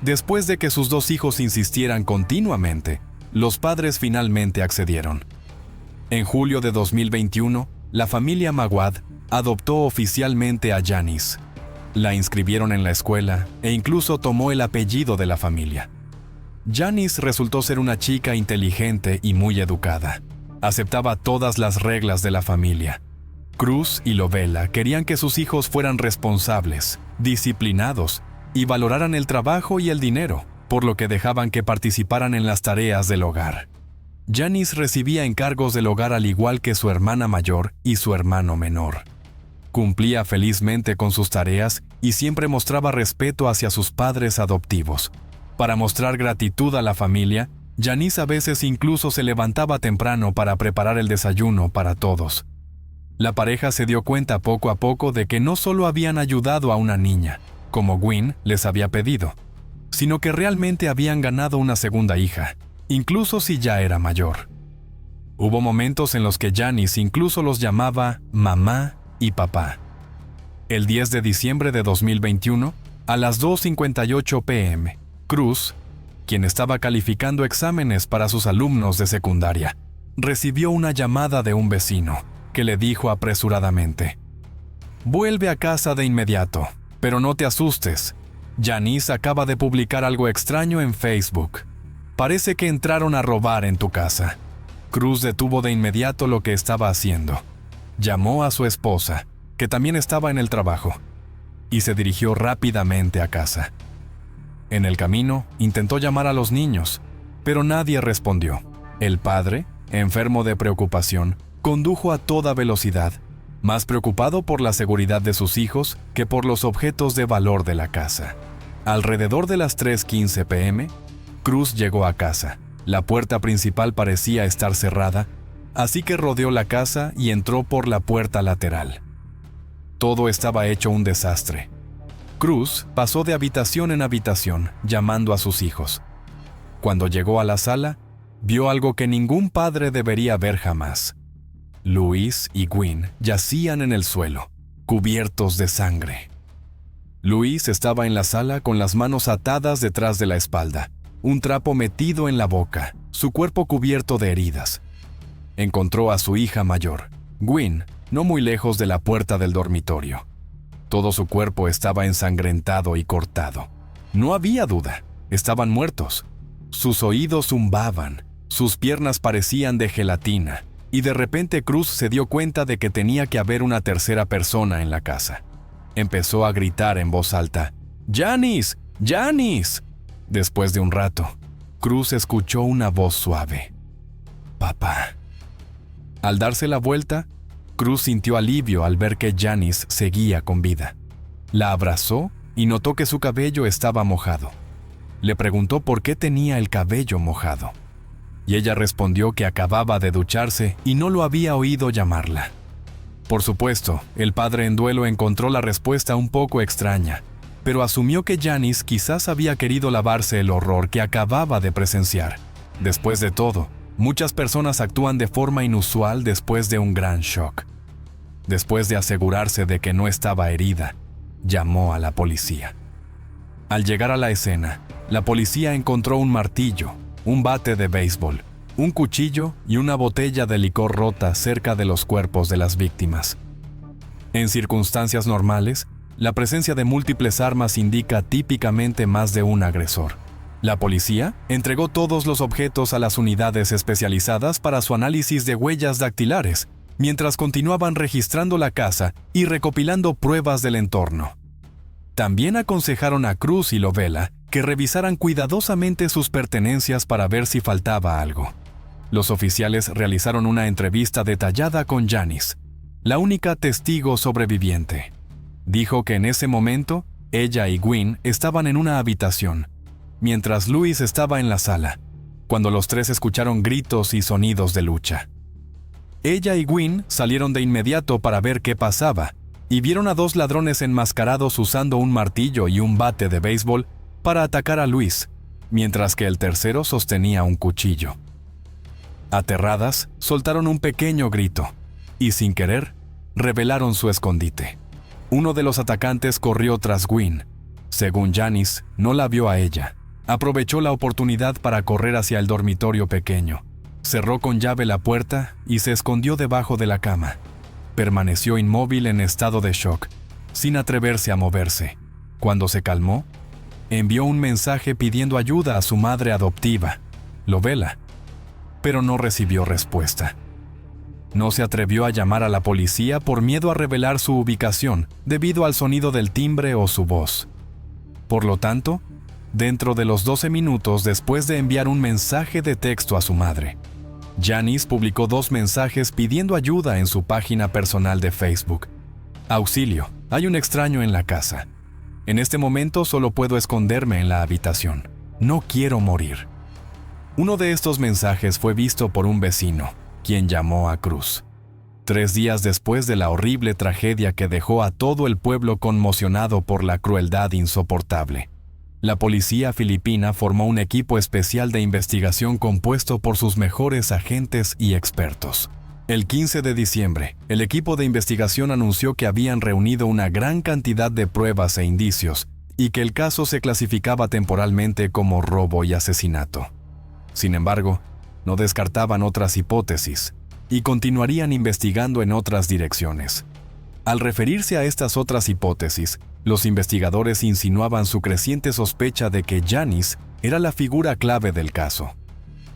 Después de que sus dos hijos insistieran continuamente, los padres finalmente accedieron. En julio de 2021, la familia Magwat adoptó oficialmente a Janice. La inscribieron en la escuela e incluso tomó el apellido de la familia. Janice resultó ser una chica inteligente y muy educada. Aceptaba todas las reglas de la familia. Cruz y Lovella querían que sus hijos fueran responsables, disciplinados y valoraran el trabajo y el dinero, por lo que dejaban que participaran en las tareas del hogar. Janice recibía encargos del hogar al igual que su hermana mayor y su hermano menor. Cumplía felizmente con sus tareas y siempre mostraba respeto hacia sus padres adoptivos. Para mostrar gratitud a la familia, Janice a veces incluso se levantaba temprano para preparar el desayuno para todos. La pareja se dio cuenta poco a poco de que no solo habían ayudado a una niña, como Gwen les había pedido, sino que realmente habían ganado una segunda hija, incluso si ya era mayor. Hubo momentos en los que Janice incluso los llamaba mamá y papá. El 10 de diciembre de 2021, a las 2:58 p.m., Cruz, quien estaba calificando exámenes para sus alumnos de secundaria, recibió una llamada de un vecino, que le dijo apresuradamente: «Vuelve a casa de inmediato, pero no te asustes. Janice acaba de publicar algo extraño en Facebook. Parece que entraron a robar en tu casa». Cruz detuvo de inmediato lo que estaba haciendo. Llamó a su esposa, que también estaba en el trabajo, y se dirigió rápidamente a casa. En el camino, intentó llamar a los niños, pero nadie respondió. El padre, enfermo de preocupación, condujo a toda velocidad, más preocupado por la seguridad de sus hijos que por los objetos de valor de la casa. Alrededor de las 3:15 p.m., Cruz llegó a casa. La puerta principal parecía estar cerrada, así que rodeó la casa y entró por la puerta lateral. Todo estaba hecho un desastre. Cruz pasó de habitación en habitación, llamando a sus hijos. Cuando llegó a la sala, vio algo que ningún padre debería ver jamás. Louis y Gwen yacían en el suelo, cubiertos de sangre. Louis estaba en la sala con las manos atadas detrás de la espalda, un trapo metido en la boca, su cuerpo cubierto de heridas. Encontró a su hija mayor, Gwen, no muy lejos de la puerta del dormitorio. Todo su cuerpo estaba ensangrentado y cortado. No había duda, estaban muertos. Sus oídos zumbaban, sus piernas parecían de gelatina, y de repente Cruz se dio cuenta de que tenía que haber una tercera persona en la casa. Empezó a gritar en voz alta: «¡Janice! ¡Janice!». Después de un rato, Cruz escuchó una voz suave: «Papá». Al darse la vuelta, Cruz sintió alivio al ver que Janice seguía con vida. La abrazó y notó que su cabello estaba mojado. Le preguntó por qué tenía el cabello mojado. Y ella respondió que acababa de ducharse y no lo había oído llamarla. Por supuesto, el padre en duelo encontró la respuesta un poco extraña, pero asumió que Janice quizás había querido lavarse el horror que acababa de presenciar. Después de todo, muchas personas actúan de forma inusual después de un gran shock. Después de asegurarse de que no estaba herida, llamó a la policía. Al llegar a la escena, la policía encontró un martillo, un bate de béisbol, un cuchillo y una botella de licor rota cerca de los cuerpos de las víctimas. En circunstancias normales, la presencia de múltiples armas indica típicamente más de un agresor. La policía entregó todos los objetos a las unidades especializadas para su análisis de huellas dactilares, mientras continuaban registrando la casa y recopilando pruebas del entorno. También aconsejaron a Cruz y Lovella que revisaran cuidadosamente sus pertenencias para ver si faltaba algo. Los oficiales realizaron una entrevista detallada con Janice, la única testigo sobreviviente. Dijo que en ese momento, ella y Gwyn estaban en una habitación, mientras Louis estaba en la sala, cuando los tres escucharon gritos y sonidos de lucha. Ella y Gwyn salieron de inmediato para ver qué pasaba, y vieron a dos ladrones enmascarados usando un martillo y un bate de béisbol para atacar a Louis, mientras que el tercero sostenía un cuchillo. Aterradas, soltaron un pequeño grito, y sin querer, revelaron su escondite. Uno de los atacantes corrió tras Gwyn. Según Janice, no la vio a ella. Aprovechó la oportunidad para correr hacia el dormitorio pequeño. Cerró con llave la puerta y se escondió debajo de la cama. Permaneció inmóvil en estado de shock, sin atreverse a moverse. Cuando se calmó, envió un mensaje pidiendo ayuda a su madre adoptiva, Lovella, pero no recibió respuesta. No se atrevió a llamar a la policía por miedo a revelar su ubicación debido al sonido del timbre o su voz. Por lo tanto, dentro de los 12 minutos después de enviar un mensaje de texto a su madre, Janice publicó 2 mensajes pidiendo ayuda en su página personal de Facebook. Auxilio, hay un extraño en la casa. En este momento solo puedo esconderme en la habitación. No quiero morir. Uno de estos mensajes fue visto por un vecino, quien llamó a Cruz. 3 días después de la horrible tragedia que dejó a todo el pueblo conmocionado por la crueldad insoportable, la policía filipina formó un equipo especial de investigación compuesto por sus mejores agentes y expertos. El 15 de diciembre, el equipo de investigación anunció que habían reunido una gran cantidad de pruebas e indicios y que el caso se clasificaba temporalmente como robo y asesinato. Sin embargo, no descartaban otras hipótesis y continuarían investigando en otras direcciones. Al referirse a estas otras hipótesis, los investigadores insinuaban su creciente sospecha de que Janice era la figura clave del caso.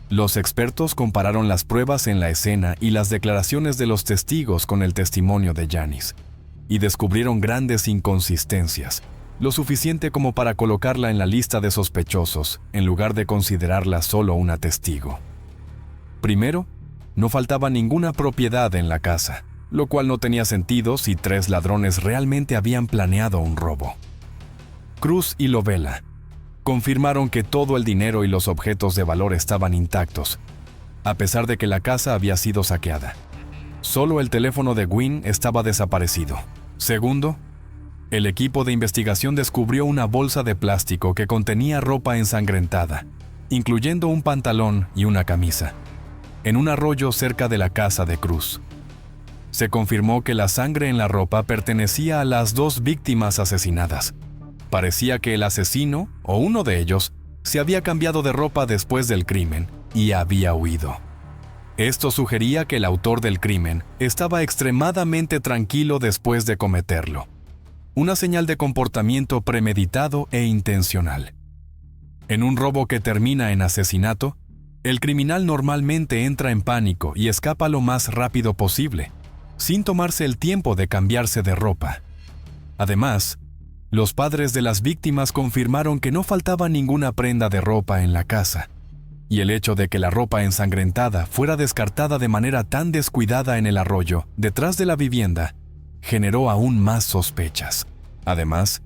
Los expertos compararon las pruebas en la escena y las declaraciones de los testigos con el testimonio de Janice, y descubrieron grandes inconsistencias, lo suficiente como para colocarla en la lista de sospechosos, en lugar de considerarla solo una testigo. Primero, no faltaba ninguna propiedad en la casa, lo cual no tenía sentido si 3 ladrones realmente habían planeado un robo. Cruz y Lovella confirmaron que todo el dinero y los objetos de valor estaban intactos, a pesar de que la casa había sido saqueada. Solo el teléfono de Gwyn estaba desaparecido. Segundo, el equipo de investigación descubrió una bolsa de plástico que contenía ropa ensangrentada, incluyendo un pantalón y una camisa, en un arroyo cerca de la casa de Cruz. Se confirmó que la sangre en la ropa pertenecía a las 2 víctimas asesinadas. Parecía que el asesino, o uno de ellos, se había cambiado de ropa después del crimen y había huido. Esto sugería que el autor del crimen estaba extremadamente tranquilo después de cometerlo. Una señal de comportamiento premeditado e intencional. En un robo que termina en asesinato, el criminal normalmente entra en pánico y escapa lo más rápido posible, sin tomarse el tiempo de cambiarse de ropa. Además, los padres de las víctimas confirmaron que no faltaba ninguna prenda de ropa en la casa, y el hecho de que la ropa ensangrentada fuera descartada de manera tan descuidada en el arroyo detrás de la vivienda generó aún más sospechas. Además,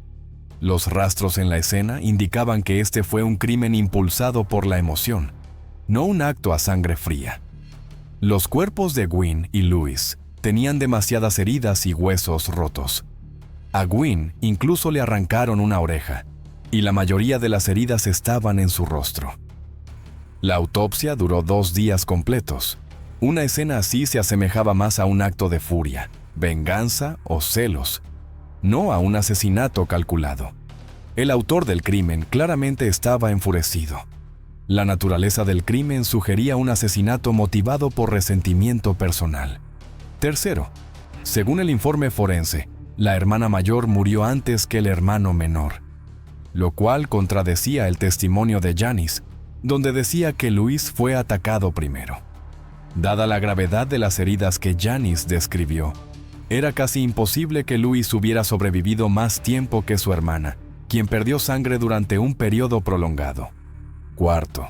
los rastros en la escena indicaban que este fue un crimen impulsado por la emoción, no un acto a sangre fría. Los cuerpos de Gwyn y Louis tenían demasiadas heridas y huesos rotos. A Gwyn incluso le arrancaron una oreja, y la mayoría de las heridas estaban en su rostro. La autopsia duró 2 días completos. Una escena así se asemejaba más a un acto de furia, venganza o celos, no a un asesinato calculado. El autor del crimen claramente estaba enfurecido. La naturaleza del crimen sugería un asesinato motivado por resentimiento personal. Tercero, según el informe forense, la hermana mayor murió antes que el hermano menor, lo cual contradecía el testimonio de Janice, donde decía que Louis fue atacado primero. Dada la gravedad de las heridas que Janice describió, era casi imposible que Louis hubiera sobrevivido más tiempo que su hermana, quien perdió sangre durante un periodo prolongado. Cuarto,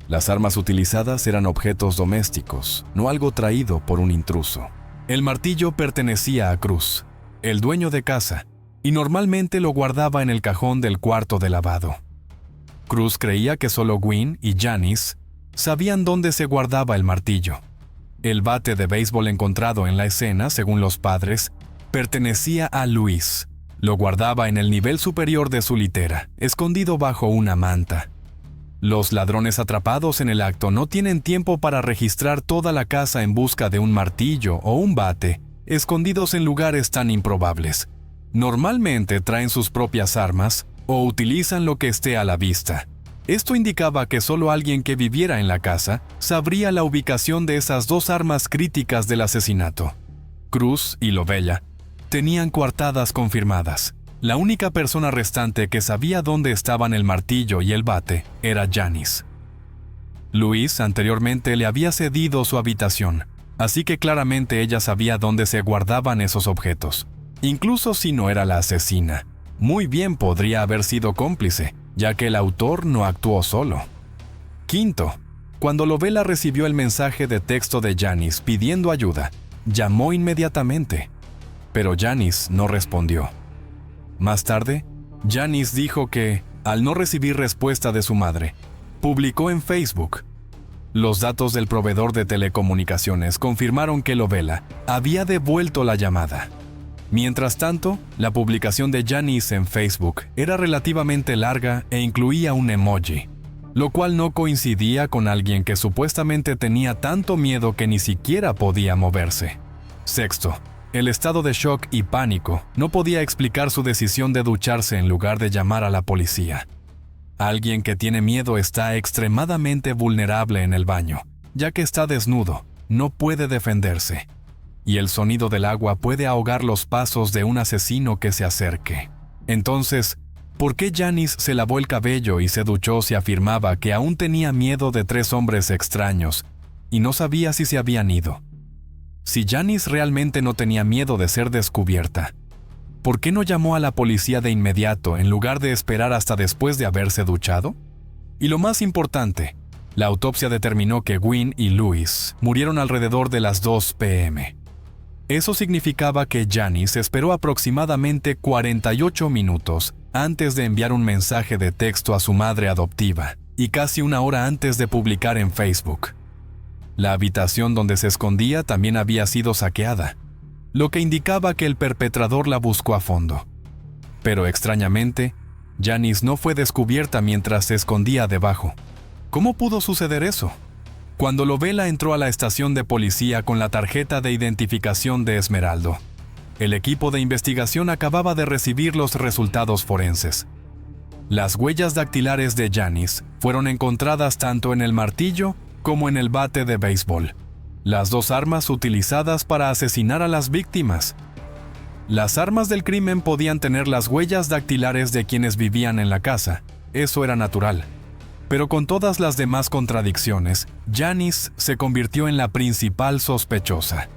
las armas utilizadas eran objetos domésticos, no algo traído por un intruso. El martillo pertenecía a Cruz, el dueño de casa, y normalmente lo guardaba en el cajón del cuarto de lavado. Cruz creía que solo Gwyn y Janice sabían dónde se guardaba el martillo. El bate de béisbol encontrado en la escena, según los padres, pertenecía a Louis. Lo guardaba en el nivel superior de su litera, escondido bajo una manta. Los ladrones atrapados en el acto no tienen tiempo para registrar toda la casa en busca de un martillo o un bate, escondidos en lugares tan improbables. Normalmente traen sus propias armas o utilizan lo que esté a la vista. Esto indicaba que solo alguien que viviera en la casa sabría la ubicación de esas 2 armas críticas del asesinato. Cruz y Lovella tenían coartadas confirmadas. La única persona restante que sabía dónde estaban el martillo y el bate era Janice. Louis anteriormente le había cedido su habitación, así que claramente ella sabía dónde se guardaban esos objetos. Incluso si no era la asesina, muy bien podría haber sido cómplice, ya que el autor no actuó solo. Quinto, cuando Lovella recibió el mensaje de texto de Janice pidiendo ayuda, llamó inmediatamente, pero Janice no respondió. Más tarde, Janice dijo que, al no recibir respuesta de su madre, publicó en Facebook. Los datos del proveedor de telecomunicaciones confirmaron que Lovella había devuelto la llamada. Mientras tanto, la publicación de Janice en Facebook era relativamente larga e incluía un emoji, lo cual no coincidía con alguien que supuestamente tenía tanto miedo que ni siquiera podía moverse. Sexto, el estado de shock y pánico no podía explicar su decisión de ducharse en lugar de llamar a la policía. Alguien que tiene miedo está extremadamente vulnerable en el baño, ya que está desnudo, no puede defenderse. Y el sonido del agua puede ahogar los pasos de un asesino que se acerque. Entonces, ¿por qué Janice se lavó el cabello y se duchó si afirmaba que aún tenía miedo de 3 hombres extraños y no sabía si se habían ido? Si Janice realmente no tenía miedo de ser descubierta, ¿por qué no llamó a la policía de inmediato en lugar de esperar hasta después de haberse duchado? Y lo más importante, la autopsia determinó que Gwyn y Louis murieron alrededor de las 2 p.m. Eso significaba que Janice esperó aproximadamente 48 minutos antes de enviar un mensaje de texto a su madre adoptiva y casi 1 hora antes de publicar en Facebook. La habitación donde se escondía también había sido saqueada, lo que indicaba que el perpetrador la buscó a fondo. Pero extrañamente, Janice no fue descubierta mientras se escondía debajo. ¿Cómo pudo suceder eso? Cuando Lovella entró a la estación de policía con la tarjeta de identificación de Esmeraldo, el equipo de investigación acababa de recibir los resultados forenses. Las huellas dactilares de Janice fueron encontradas tanto en el martillo como en el bate de béisbol, las 2 armas utilizadas para asesinar a las víctimas. Las armas del crimen podían tener las huellas dactilares de quienes vivían en la casa, eso era natural. Pero con todas las demás contradicciones, Janice se convirtió en la principal sospechosa.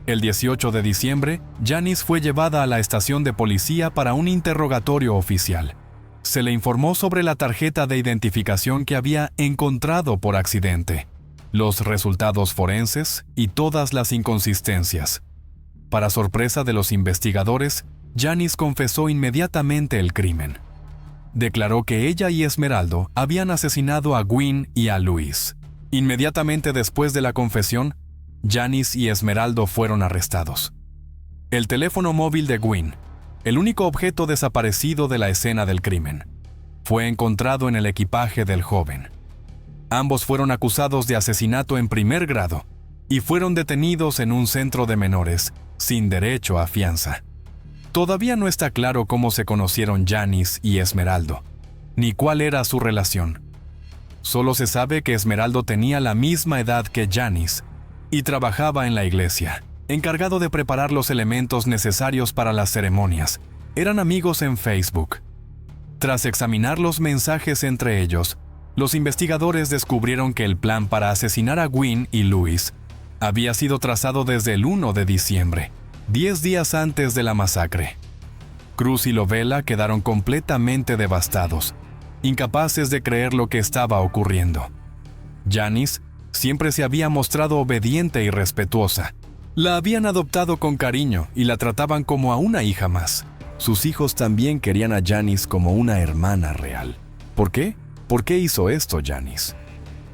El 18 de diciembre, Janice fue llevada a la estación de policía para un interrogatorio oficial. Se le informó sobre la tarjeta de identificación que había encontrado por accidente, los resultados forenses y todas las inconsistencias. Para sorpresa de los investigadores, Janice confesó inmediatamente el crimen. Declaró que ella y Esmeraldo habían asesinado a Gwyn y a Luis. Inmediatamente después de la confesión, Janice y Esmeraldo fueron arrestados. El teléfono móvil de Gwyn, el único objeto desaparecido de la escena del crimen, fue encontrado en el equipaje del joven. Ambos fueron acusados de asesinato en primer grado y fueron detenidos en un centro de menores sin derecho a fianza. Todavía no está claro cómo se conocieron Janice y Esmeraldo, ni cuál era su relación. Solo se sabe que Esmeraldo tenía la misma edad que Janice y trabajaba en la iglesia, encargado de preparar los elementos necesarios para las ceremonias. Eran amigos en Facebook. Tras examinar los mensajes entre ellos, los investigadores descubrieron que el plan para asesinar a Gwyn y Luis había sido trazado desde el 1 de diciembre, 10 días antes de la masacre. Cruz y Lovella quedaron completamente devastados, incapaces de creer lo que estaba ocurriendo. Janice siempre se había mostrado obediente y respetuosa. La habían adoptado con cariño y la trataban como a una hija más. Sus hijos también querían a Janice como una hermana real. ¿Por qué? ¿Por qué hizo esto Janice?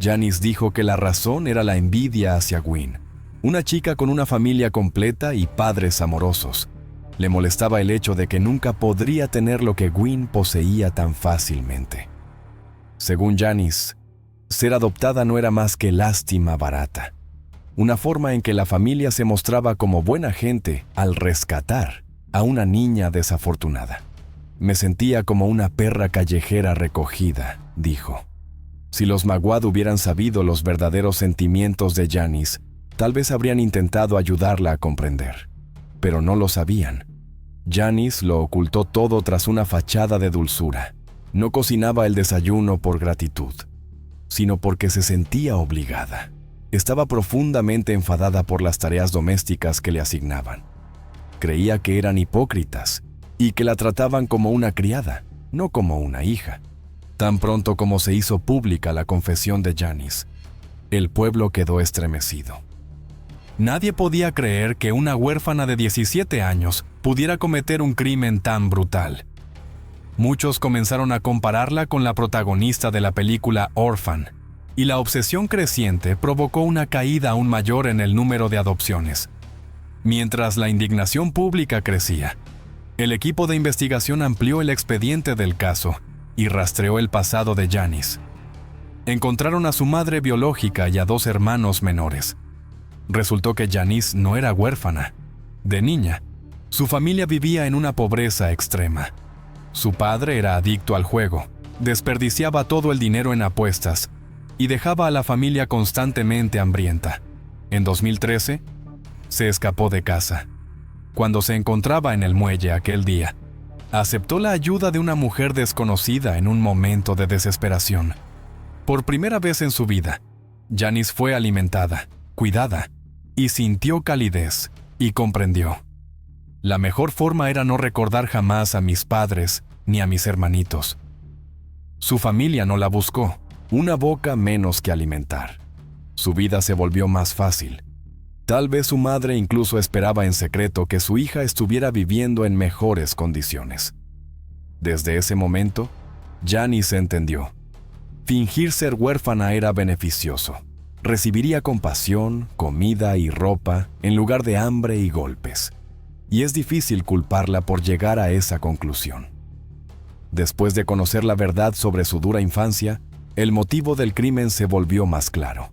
Janice dijo que la razón era la envidia hacia Gwyn, una chica con una familia completa y padres amorosos. Le molestaba el hecho de que nunca podría tener lo que Gwyn poseía tan fácilmente. Según Janice, ser adoptada no era más que lástima barata, una forma en que la familia se mostraba como buena gente al rescatar a una niña desafortunada. Me sentía como una perra callejera recogida, dijo. Si los Maguad hubieran sabido los verdaderos sentimientos de Janice, tal vez habrían intentado ayudarla a comprender. Pero no lo sabían. Janice lo ocultó todo tras una fachada de dulzura. No cocinaba el desayuno por gratitud, sino porque se sentía obligada. Estaba profundamente enfadada por las tareas domésticas que le asignaban. Creía que eran hipócritas y que la trataban como una criada, no como una hija. Tan pronto como se hizo pública la confesión de Janice, el pueblo quedó estremecido. Nadie podía creer que una huérfana de 17 años pudiera cometer un crimen tan brutal. Muchos comenzaron a compararla con la protagonista de la película Orphan, y la obsesión creciente provocó una caída aún mayor en el número de adopciones. Mientras la indignación pública crecía, el equipo de investigación amplió el expediente del caso y rastreó el pasado de Janice. Encontraron a su madre biológica y a 2 hermanos menores. Resultó que Janice no era huérfana. De niña, su familia vivía en una pobreza extrema. Su padre era adicto al juego, desperdiciaba todo el dinero en apuestas y dejaba a la familia constantemente hambrienta. En 2013, se escapó de casa. Cuando se encontraba en el muelle aquel día, aceptó la ayuda de una mujer desconocida en un momento de desesperación. Por primera vez en su vida, Janice fue alimentada, cuidada, y sintió calidez, y comprendió. La mejor forma era no recordar jamás a mis padres ni a mis hermanitos. Su familia no la buscó, una boca menos que alimentar. Su vida se volvió más fácil. Tal vez su madre incluso esperaba en secreto que su hija estuviera viviendo en mejores condiciones. Desde ese momento, Janice entendió. Fingir ser huérfana era beneficioso. Recibiría compasión, comida y ropa en lugar de hambre y golpes. Y es difícil culparla por llegar a esa conclusión. Después de conocer la verdad sobre su dura infancia, el motivo del crimen se volvió más claro.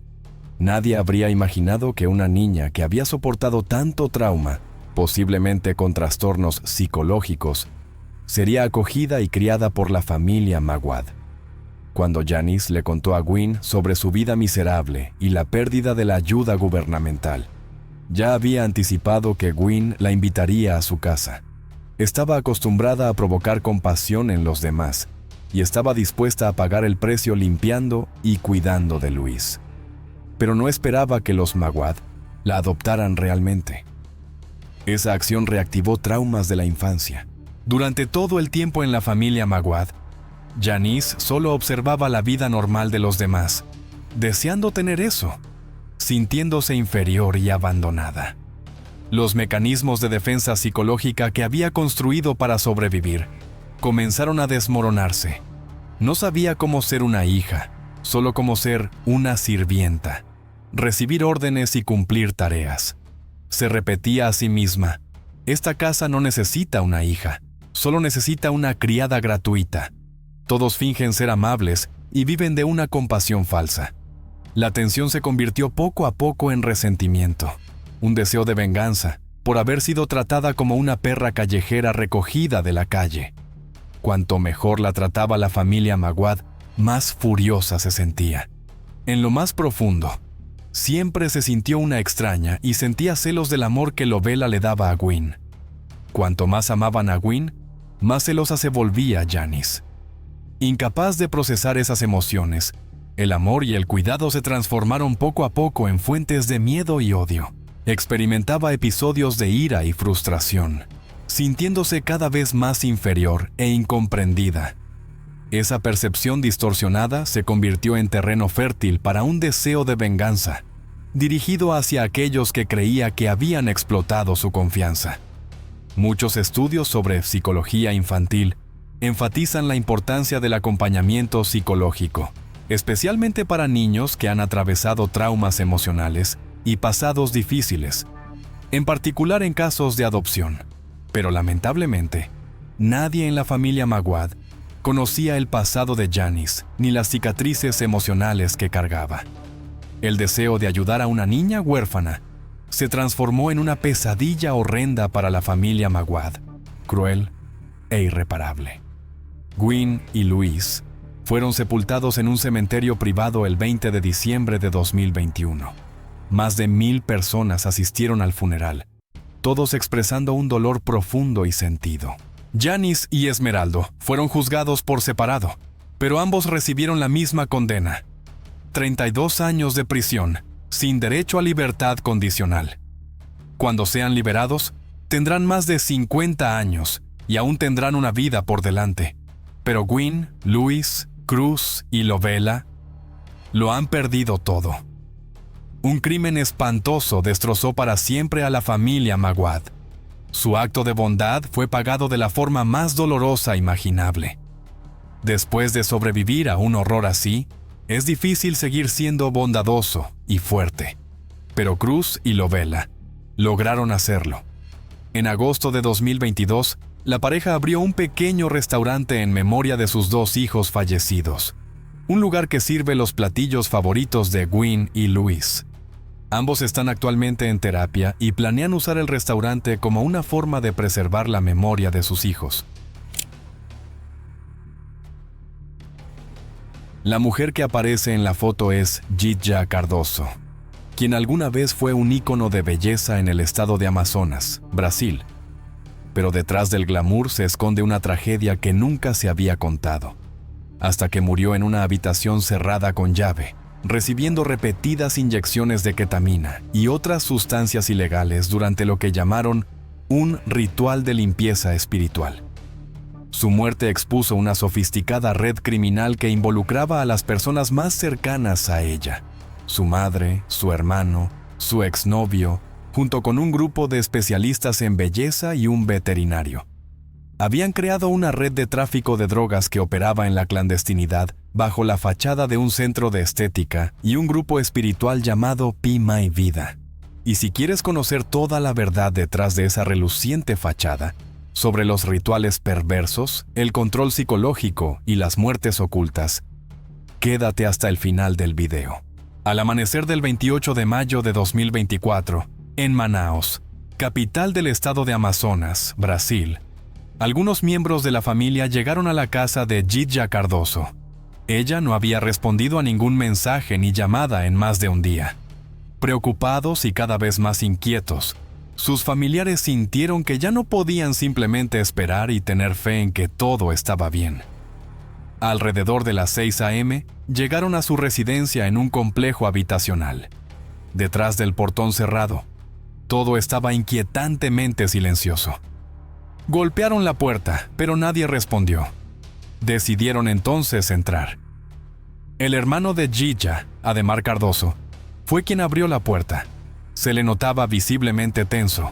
Nadie habría imaginado que una niña que había soportado tanto trauma, posiblemente con trastornos psicológicos, sería acogida y criada por la familia Maguad. Cuando Janice le contó a Gwyn sobre su vida miserable y la pérdida de la ayuda gubernamental, ya había anticipado que Gwyn la invitaría a su casa. Estaba acostumbrada a provocar compasión en los demás y estaba dispuesta a pagar el precio limpiando y cuidando de Luis. Pero no esperaba que los Maguad la adoptaran realmente. Esa acción reactivó traumas de la infancia. Durante todo el tiempo en la familia Maguad, Janice solo observaba la vida normal de los demás, deseando tener eso, sintiéndose inferior y abandonada. Los mecanismos de defensa psicológica que había construido para sobrevivir comenzaron a desmoronarse. No sabía cómo ser una hija, solo cómo ser una sirvienta, recibir órdenes y cumplir tareas. Se repetía a sí misma: esta casa no necesita una hija, solo necesita una criada gratuita. Todos fingen ser amables y viven de una compasión falsa. La tensión se convirtió poco a poco en resentimiento, un deseo de venganza por haber sido tratada como una perra callejera recogida de la calle. Cuanto mejor la trataba la familia Maguad, más furiosa se sentía. En lo más profundo, siempre se sintió una extraña y sentía celos del amor que Lovella le daba a Gwyn. Cuanto más amaban a Gwyn, más celosa se volvía Janice. Incapaz de procesar esas emociones, el amor y el cuidado se transformaron poco a poco en fuentes de miedo y odio. Experimentaba episodios de ira y frustración, sintiéndose cada vez más inferior e incomprendida. Esa percepción distorsionada se convirtió en terreno fértil para un deseo de venganza, dirigido hacia aquellos que creía que habían explotado su confianza. Muchos estudios sobre psicología infantil enfatizan la importancia del acompañamiento psicológico, especialmente para niños que han atravesado traumas emocionales y pasados difíciles, en particular en casos de adopción. Pero lamentablemente, nadie en la familia Maguad conocía el pasado de Janice ni las cicatrices emocionales que cargaba. El deseo de ayudar a una niña huérfana se transformó en una pesadilla horrenda para la familia Maguad, cruel e irreparable. Gwyn y Louise fueron sepultados en un cementerio privado el 20 de diciembre de 2021. Más de 1,000 personas asistieron al funeral, todos expresando un dolor profundo y sentido. Janice y Esmeraldo fueron juzgados por separado, pero ambos recibieron la misma condena: 32 años de prisión, sin derecho a libertad condicional. Cuando sean liberados, tendrán más de 50 años y aún tendrán una vida por delante. Pero Gwyn, Louise, Cruz y Lovella lo han perdido todo. Un crimen espantoso destrozó para siempre a la familia Maguad. Su acto de bondad fue pagado de la forma más dolorosa imaginable. Después de sobrevivir a un horror así, es difícil seguir siendo bondadoso y fuerte. Pero Cruz y Lovella lograron hacerlo. En agosto de 2022, la pareja abrió un pequeño restaurante en memoria de sus 2 hijos fallecidos, un lugar que sirve los platillos favoritos de Gwyn y Louise. Ambos están actualmente en terapia y planean usar el restaurante como una forma de preservar la memoria de sus hijos. La mujer que aparece en la foto es Gidja Cardoso, quien alguna vez fue un ícono de belleza en el estado de Amazonas, Brasil. Pero detrás del glamour se esconde una tragedia que nunca se había contado, hasta que murió en una habitación cerrada con llave, recibiendo repetidas inyecciones de ketamina y otras sustancias ilegales durante lo que llamaron un ritual de limpieza espiritual. Su muerte expuso una sofisticada red criminal que involucraba a las personas más cercanas a ella: su madre, su hermano, su exnovio, junto con un grupo de especialistas en belleza y un veterinario. Habían creado una red de tráfico de drogas que operaba en la clandestinidad bajo la fachada de un centro de estética y un grupo espiritual llamado Pima y Vida. Y si quieres conocer toda la verdad detrás de esa reluciente fachada, sobre los rituales perversos, el control psicológico y las muertes ocultas, quédate hasta el final del video. Al amanecer del 28 de mayo de 2024, en Manaus, capital del estado de Amazonas, Brasil, algunos miembros de la familia llegaron a la casa de Gidja Cardoso. Ella no había respondido a ningún mensaje ni llamada en más de un día. Preocupados y cada vez más inquietos, sus familiares sintieron que ya no podían simplemente esperar y tener fe en que todo estaba bien. Alrededor de las 6 a.m., llegaron a su residencia en un complejo habitacional. Detrás del portón cerrado, todo estaba inquietantemente silencioso. Golpearon la puerta, pero nadie respondió. Decidieron entonces entrar. El hermano de Gidja, Ademar Cardoso, fue quien abrió la puerta. Se le notaba visiblemente tenso.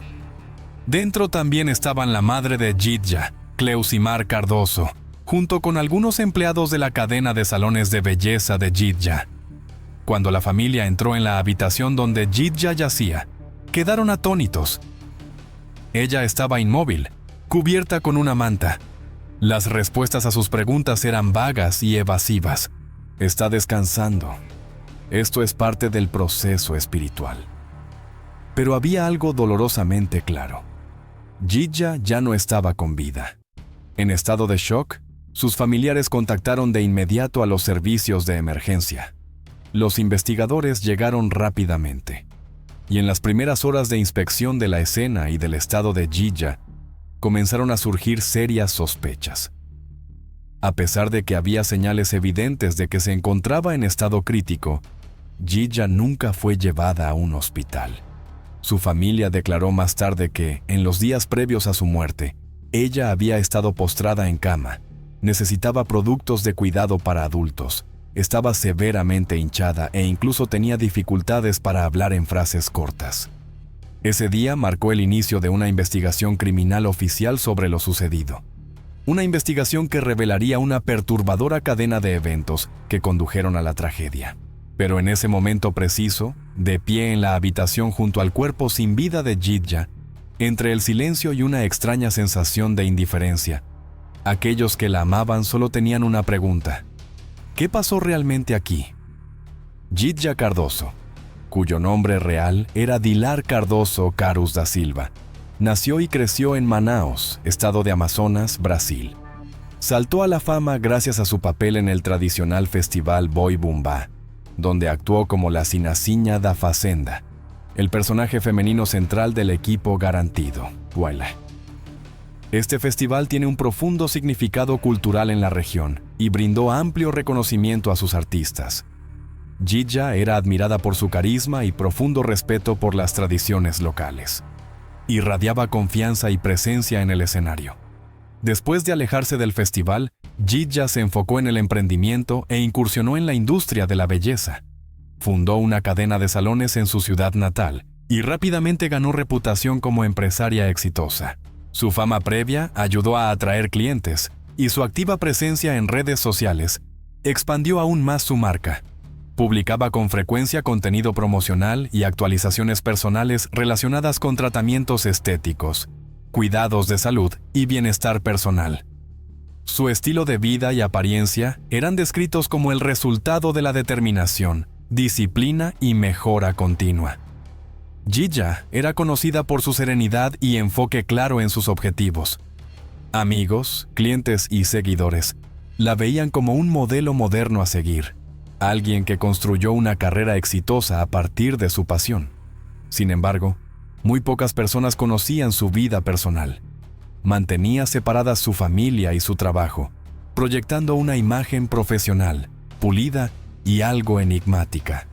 Dentro también estaban la madre de Jitja, Cleusimar Cardoso, junto con algunos empleados de la cadena de salones de belleza de Jitja. Cuando la familia entró en la habitación donde Jitja yacía, quedaron atónitos. Ella estaba inmóvil, cubierta con una manta. Las respuestas a sus preguntas eran vagas y evasivas. Está descansando. Esto es parte del proceso espiritual. Pero había algo dolorosamente claro. Jitja ya no estaba con vida. En estado de shock, sus familiares contactaron de inmediato a los servicios de emergencia. Los investigadores llegaron rápidamente, y en las primeras horas de inspección de la escena y del estado de Jitja, comenzaron a surgir serias sospechas. A pesar de que había señales evidentes de que se encontraba en estado crítico, Jitja nunca fue llevada a un hospital. Su familia declaró más tarde que, en los días previos a su muerte, ella había estado postrada en cama, necesitaba productos de cuidado para adultos, estaba severamente hinchada e incluso tenía dificultades para hablar en frases cortas. Ese día marcó el inicio de una investigación criminal oficial sobre lo sucedido. Una investigación que revelaría una perturbadora cadena de eventos que condujeron a la tragedia. Pero en ese momento preciso, de pie en la habitación junto al cuerpo sin vida de Jitja, entre el silencio y una extraña sensación de indiferencia, aquellos que la amaban solo tenían una pregunta: ¿qué pasó realmente aquí? Jitja Cardoso, cuyo nombre real era Dilar Cardoso Carus da Silva, nació y creció en Manaus, estado de Amazonas, Brasil. Saltó a la fama gracias a su papel en el tradicional festival Boi Bumbá, donde actuó como la Sinacinha da Fazenda, el personaje femenino central del equipo Garantido, Huela. Este festival tiene un profundo significado cultural en la región y brindó amplio reconocimiento a sus artistas. Jitja era admirada por su carisma y profundo respeto por las tradiciones locales. Irradiaba confianza y presencia en el escenario. Después de alejarse del festival, Jitja se enfocó en el emprendimiento e incursionó en la industria de la belleza. Fundó una cadena de salones en su ciudad natal y rápidamente ganó reputación como empresaria exitosa. Su fama previa ayudó a atraer clientes y su activa presencia en redes sociales expandió aún más su marca. Publicaba con frecuencia contenido promocional y actualizaciones personales relacionadas con tratamientos estéticos, cuidados de salud y bienestar personal. Su estilo de vida y apariencia eran descritos como el resultado de la determinación, disciplina y mejora continua. Jitja era conocida por su serenidad y enfoque claro en sus objetivos. Amigos, clientes y seguidores la veían como un modelo moderno a seguir, alguien que construyó una carrera exitosa a partir de su pasión. Sin embargo, muy pocas personas conocían su vida personal. Mantenía separadas su familia y su trabajo, proyectando una imagen profesional, pulida y algo enigmática.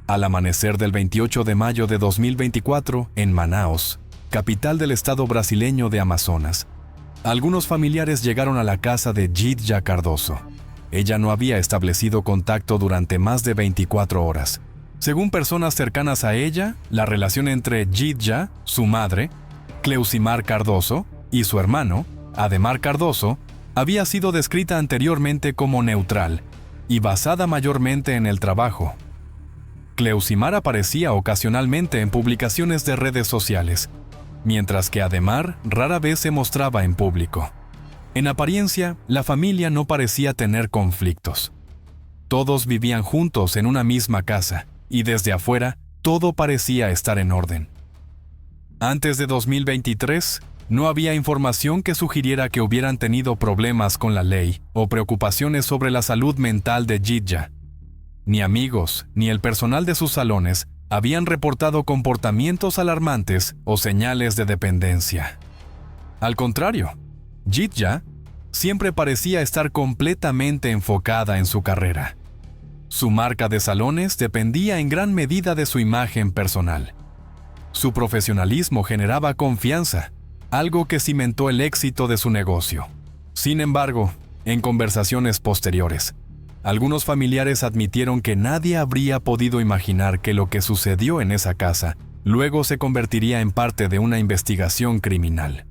Al amanecer del 28 de mayo de 2024, en Manaus, capital del estado brasileño de Amazonas, algunos familiares llegaron a la casa de Jitja Cardoso. Ella no había establecido contacto durante más de 24 horas. Según personas cercanas a ella, la relación entre Jitja, su madre, Cleusimar Cardoso, y su hermano, Ademar Cardoso, había sido descrita anteriormente como neutral y basada mayormente en el trabajo. Cleusimar aparecía ocasionalmente en publicaciones de redes sociales, mientras que Ademar rara vez se mostraba en público. En apariencia, la familia no parecía tener conflictos. Todos vivían juntos en una misma casa, y desde afuera, todo parecía estar en orden. Antes de 2023, no había información que sugiriera que hubieran tenido problemas con la ley o preocupaciones sobre la salud mental de Jitja. Ni amigos ni el personal de sus salones habían reportado comportamientos alarmantes o señales de dependencia. Al contrario, Jitja siempre parecía estar completamente enfocada en su carrera. Su marca de salones dependía en gran medida de su imagen personal. Su profesionalismo generaba confianza, algo que cimentó el éxito de su negocio. Sin embargo, en conversaciones posteriores, algunos familiares admitieron que nadie habría podido imaginar que lo que sucedió en esa casa Luego se convertiría en parte de una investigación criminal.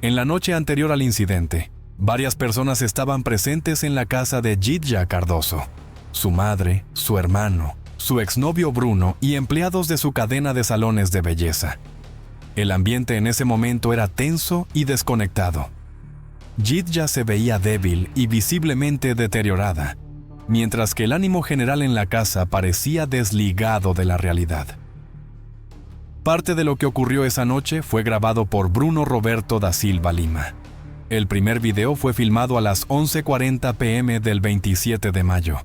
En la noche anterior al incidente, varias personas estaban presentes en la casa de Jidja Cardoso. Su madre, su hermano, su exnovio Bruno y empleados de su cadena de salones de belleza. El ambiente en ese momento era tenso y desconectado. Jidja se veía débil y visiblemente deteriorada, mientras que el ánimo general en la casa parecía desligado de la realidad. Parte de lo que ocurrió esa noche fue grabado por Bruno Roberto da Silva Lima. El primer video fue filmado a las 11:40 p.m. del 27 de mayo.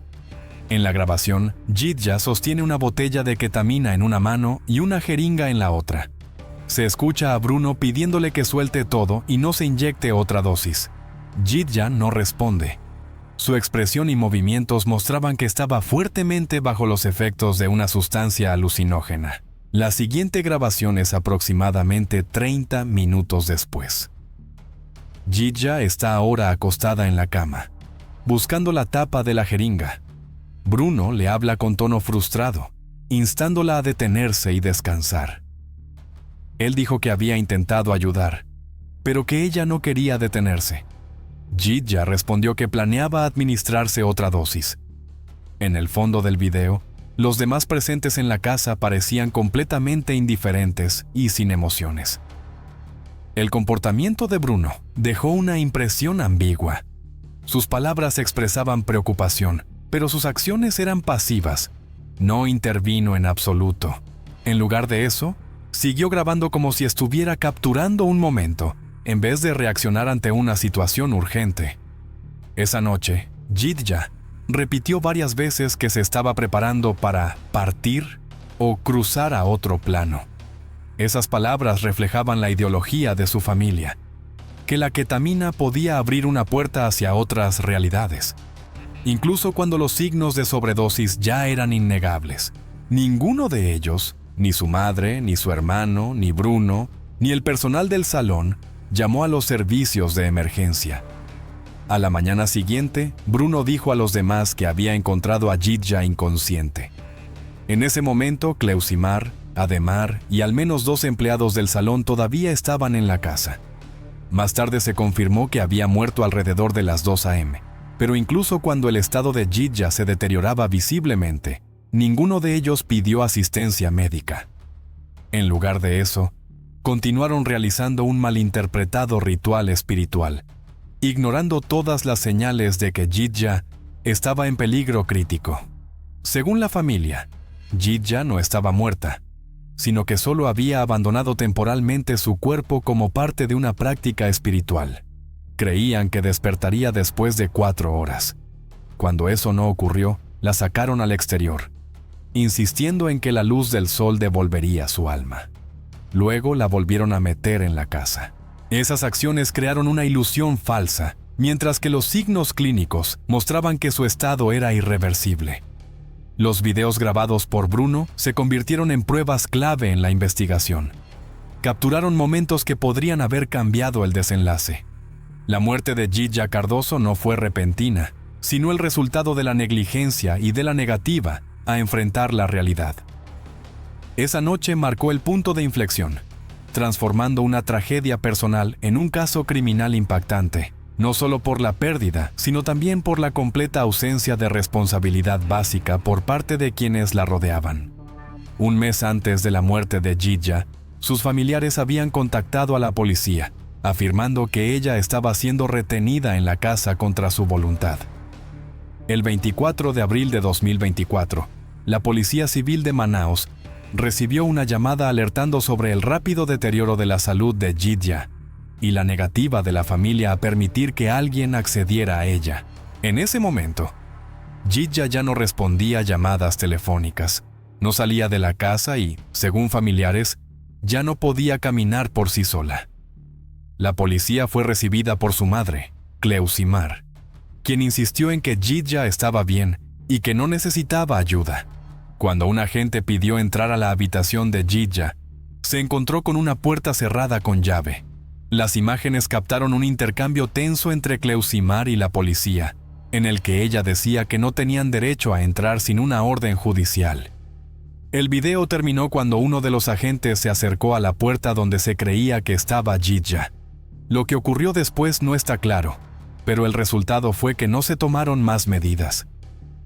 En la grabación, Jidja sostiene una botella de ketamina en una mano y una jeringa en la otra. Se escucha a Bruno pidiéndole que suelte todo y no se inyecte otra dosis. Jidja no responde. Su expresión y movimientos mostraban que estaba fuertemente bajo los efectos de una sustancia alucinógena. La siguiente grabación es aproximadamente 30 minutos después. Jidja está ahora acostada en la cama, buscando la tapa de la jeringa. Bruno le habla con tono frustrado, instándola a detenerse y descansar. Él dijo que había intentado ayudar, pero que ella no quería detenerse. Jidja respondió que planeaba administrarse otra dosis. En el fondo del video, los demás presentes en la casa parecían completamente indiferentes y sin emociones. El comportamiento de Bruno dejó una impresión ambigua. Sus palabras expresaban preocupación, pero sus acciones eran pasivas. No intervino en absoluto. En lugar de eso, siguió grabando como si estuviera capturando un momento, en vez de reaccionar ante una situación urgente. Esa noche, Jidja repitió varias veces que se estaba preparando para partir o cruzar a otro plano. Esas palabras reflejaban la ideología de su familia, que la ketamina podía abrir una puerta hacia otras realidades, incluso cuando los signos de sobredosis ya eran innegables. Ninguno de ellos, ni su madre, ni su hermano, ni Bruno, ni el personal del salón, llamó a los servicios de emergencia. A la mañana siguiente, Bruno dijo a los demás que había encontrado a Jidja inconsciente. En ese momento, Cleusimar, Ademar y al menos 2 empleados del salón todavía estaban en la casa. Más tarde se confirmó que había muerto alrededor de las 2 a.m., pero incluso cuando el estado de Jidja se deterioraba visiblemente, ninguno de ellos pidió asistencia médica. En lugar de eso, continuaron realizando un malinterpretado ritual espiritual, ignorando todas las señales de que Jidja estaba en peligro crítico. Según la familia, Jidja no estaba muerta, sino que solo había abandonado temporalmente su cuerpo como parte de una práctica espiritual. Creían que despertaría después de 4 horas. Cuando eso no ocurrió, la sacaron al exterior, insistiendo en que la luz del sol devolvería su alma. Luego la volvieron a meter en la casa. Esas acciones crearon una ilusión falsa, mientras que los signos clínicos mostraban que su estado era irreversible. Los videos grabados por Bruno se convirtieron en pruebas clave en la investigación. Capturaron momentos que podrían haber cambiado el desenlace. La muerte de Jidja Cardoso no fue repentina, sino el resultado de la negligencia y de la negativa a enfrentar la realidad. Esa noche marcó el punto de inflexión, transformando una tragedia personal en un caso criminal impactante, no solo por la pérdida, sino también por la completa ausencia de responsabilidad básica por parte de quienes la rodeaban. Un mes antes de la muerte de Jidja, sus familiares habían contactado a la policía, afirmando que ella estaba siendo retenida en la casa contra su voluntad. El 24 de abril de 2024, la Policía Civil de Manaos recibió una llamada alertando sobre el rápido deterioro de la salud de Jidja y la negativa de la familia a permitir que alguien accediera a ella. En ese momento, Jidja ya no respondía a llamadas telefónicas, no salía de la casa y, según familiares, ya no podía caminar por sí sola. La policía fue recibida por su madre, Cleusimar, quien insistió en que Jidja estaba bien y que no necesitaba ayuda. Cuando un agente pidió entrar a la habitación de Jidja, se encontró con una puerta cerrada con llave. Las imágenes captaron un intercambio tenso entre Cleusimar y la policía, en el que ella decía que no tenían derecho a entrar sin una orden judicial. El video terminó cuando uno de los agentes se acercó a la puerta donde se creía que estaba Jidja. Lo que ocurrió después no está claro, pero el resultado fue que no se tomaron más medidas.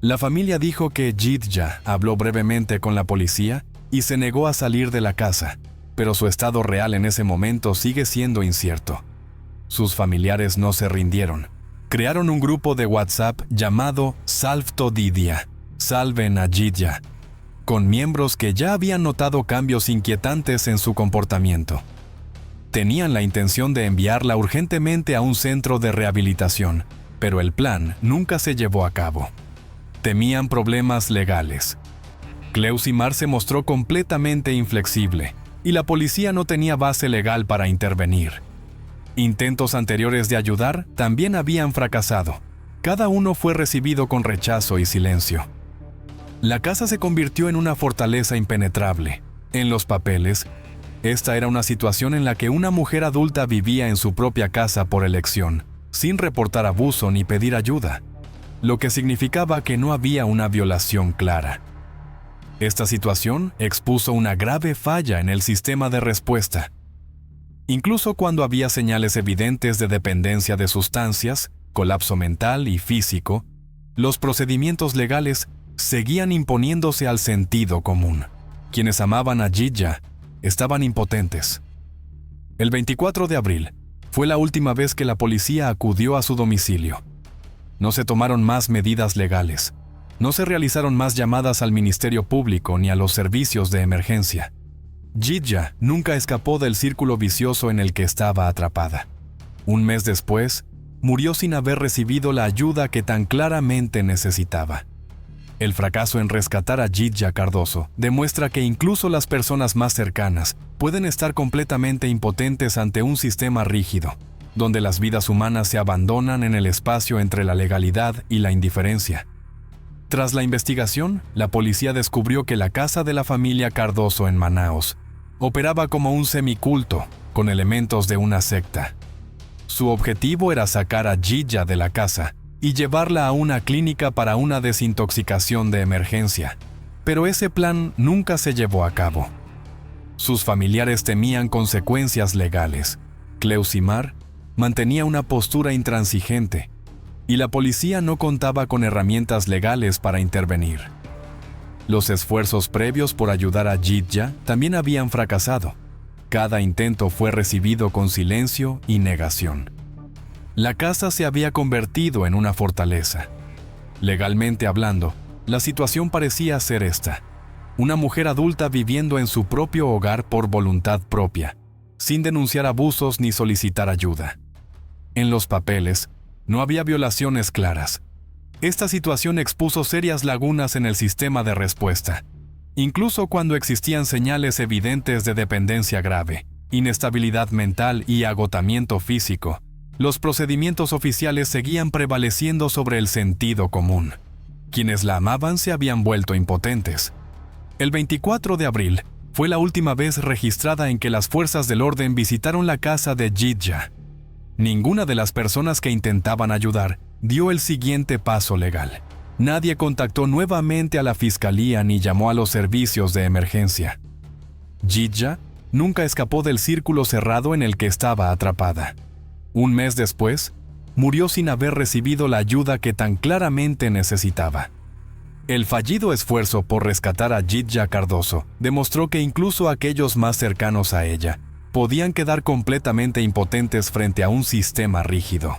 La familia dijo que Jidja habló brevemente con la policía y se negó a salir de la casa, pero su estado real en ese momento sigue siendo incierto. Sus familiares no se rindieron. Crearon un grupo de WhatsApp llamado Salvto Didia, Salven a Jidja, con miembros que ya habían notado cambios inquietantes en su comportamiento. Tenían la intención de enviarla urgentemente a un centro de rehabilitación, pero el plan nunca se llevó a cabo. Temían problemas legales. Cleusimar se mostró completamente inflexible, y la policía no tenía base legal para intervenir. Intentos anteriores de ayudar también habían fracasado. Cada uno fue recibido con rechazo y silencio. La casa se convirtió en una fortaleza impenetrable. En los papeles, esta era una situación en la que una mujer adulta vivía en su propia casa por elección, sin reportar abuso ni pedir ayuda, lo que significaba que no había una violación clara. Esta situación expuso una grave falla en el sistema de respuesta. Incluso cuando había señales evidentes de dependencia de sustancias, colapso mental y físico, los procedimientos legales seguían imponiéndose al sentido común. Quienes amaban a Jidja estaban impotentes. El 24 de abril fue la última vez que la policía acudió a su domicilio. No se tomaron más medidas legales. No se realizaron más llamadas al Ministerio Público ni a los servicios de emergencia. Jidja nunca escapó del círculo vicioso en el que estaba atrapada. Un mes después, murió sin haber recibido la ayuda que tan claramente necesitaba. El fracaso en rescatar a Jidja Cardoso demuestra que incluso las personas más cercanas pueden estar completamente impotentes ante un sistema rígido, donde las vidas humanas se abandonan en el espacio entre la legalidad y la indiferencia. Tras la investigación, la policía descubrió que la casa de la familia Cardoso en Manaos operaba como un semiculto con elementos de una secta. Su objetivo era sacar a Jidja de la casa y llevarla a una clínica para una desintoxicación de emergencia, pero ese plan nunca se llevó a cabo. Sus familiares temían consecuencias legales. Cleusimar mantenía una postura intransigente, y la policía no contaba con herramientas legales para intervenir. Los esfuerzos previos por ayudar a Jidja también habían fracasado. Cada intento fue recibido con silencio y negación. La casa se había convertido en una fortaleza. Legalmente hablando, la situación parecía ser esta: una mujer adulta viviendo en su propio hogar por voluntad propia, sin denunciar abusos ni solicitar ayuda. En los papeles, no había violaciones claras. Esta situación expuso serias lagunas en el sistema de respuesta, incluso cuando existían señales evidentes de dependencia grave, inestabilidad mental y agotamiento físico. Los procedimientos oficiales seguían prevaleciendo sobre el sentido común. Quienes la amaban se habían vuelto impotentes. El 24 de abril fue la última vez registrada en que las fuerzas del orden visitaron la casa de Jidja. Ninguna de las personas que intentaban ayudar dio el siguiente paso legal. Nadie contactó nuevamente a la fiscalía ni llamó a los servicios de emergencia. Jidja nunca escapó del círculo cerrado en el que estaba atrapada. Un mes después, murió sin haber recibido la ayuda que tan claramente necesitaba. El fallido esfuerzo por rescatar a Jidja Cardoso demostró que incluso aquellos más cercanos a ella podían quedar completamente impotentes frente a un sistema rígido.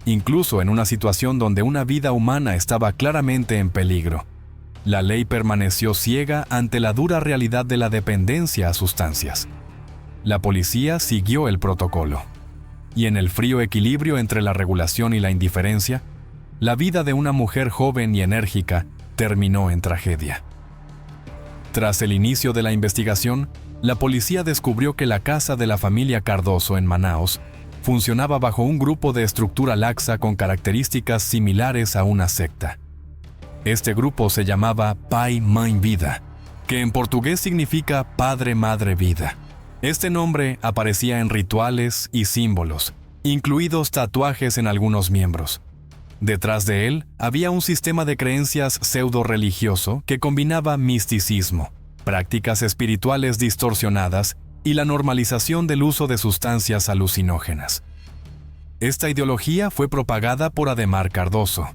Incluso en una situación donde una vida humana estaba claramente en peligro, la ley permaneció ciega ante la dura realidad de la dependencia a sustancias. La policía siguió el protocolo, y en el frío equilibrio entre la regulación y la indiferencia, la vida de una mujer joven y enérgica terminó en tragedia. Tras el inicio de la investigación, la policía descubrió que la casa de la familia Cardoso en Manaos funcionaba bajo un grupo de estructura laxa con características similares a una secta. Este grupo se llamaba Pai Mãe Vida, que en portugués significa Padre Madre Vida. Este nombre aparecía en rituales y símbolos, incluidos tatuajes en algunos miembros. Detrás de él había un sistema de creencias pseudo-religioso que combinaba misticismo, prácticas espirituales distorsionadas y la normalización del uso de sustancias alucinógenas. Esta ideología fue propagada por Adhemar Cardoso.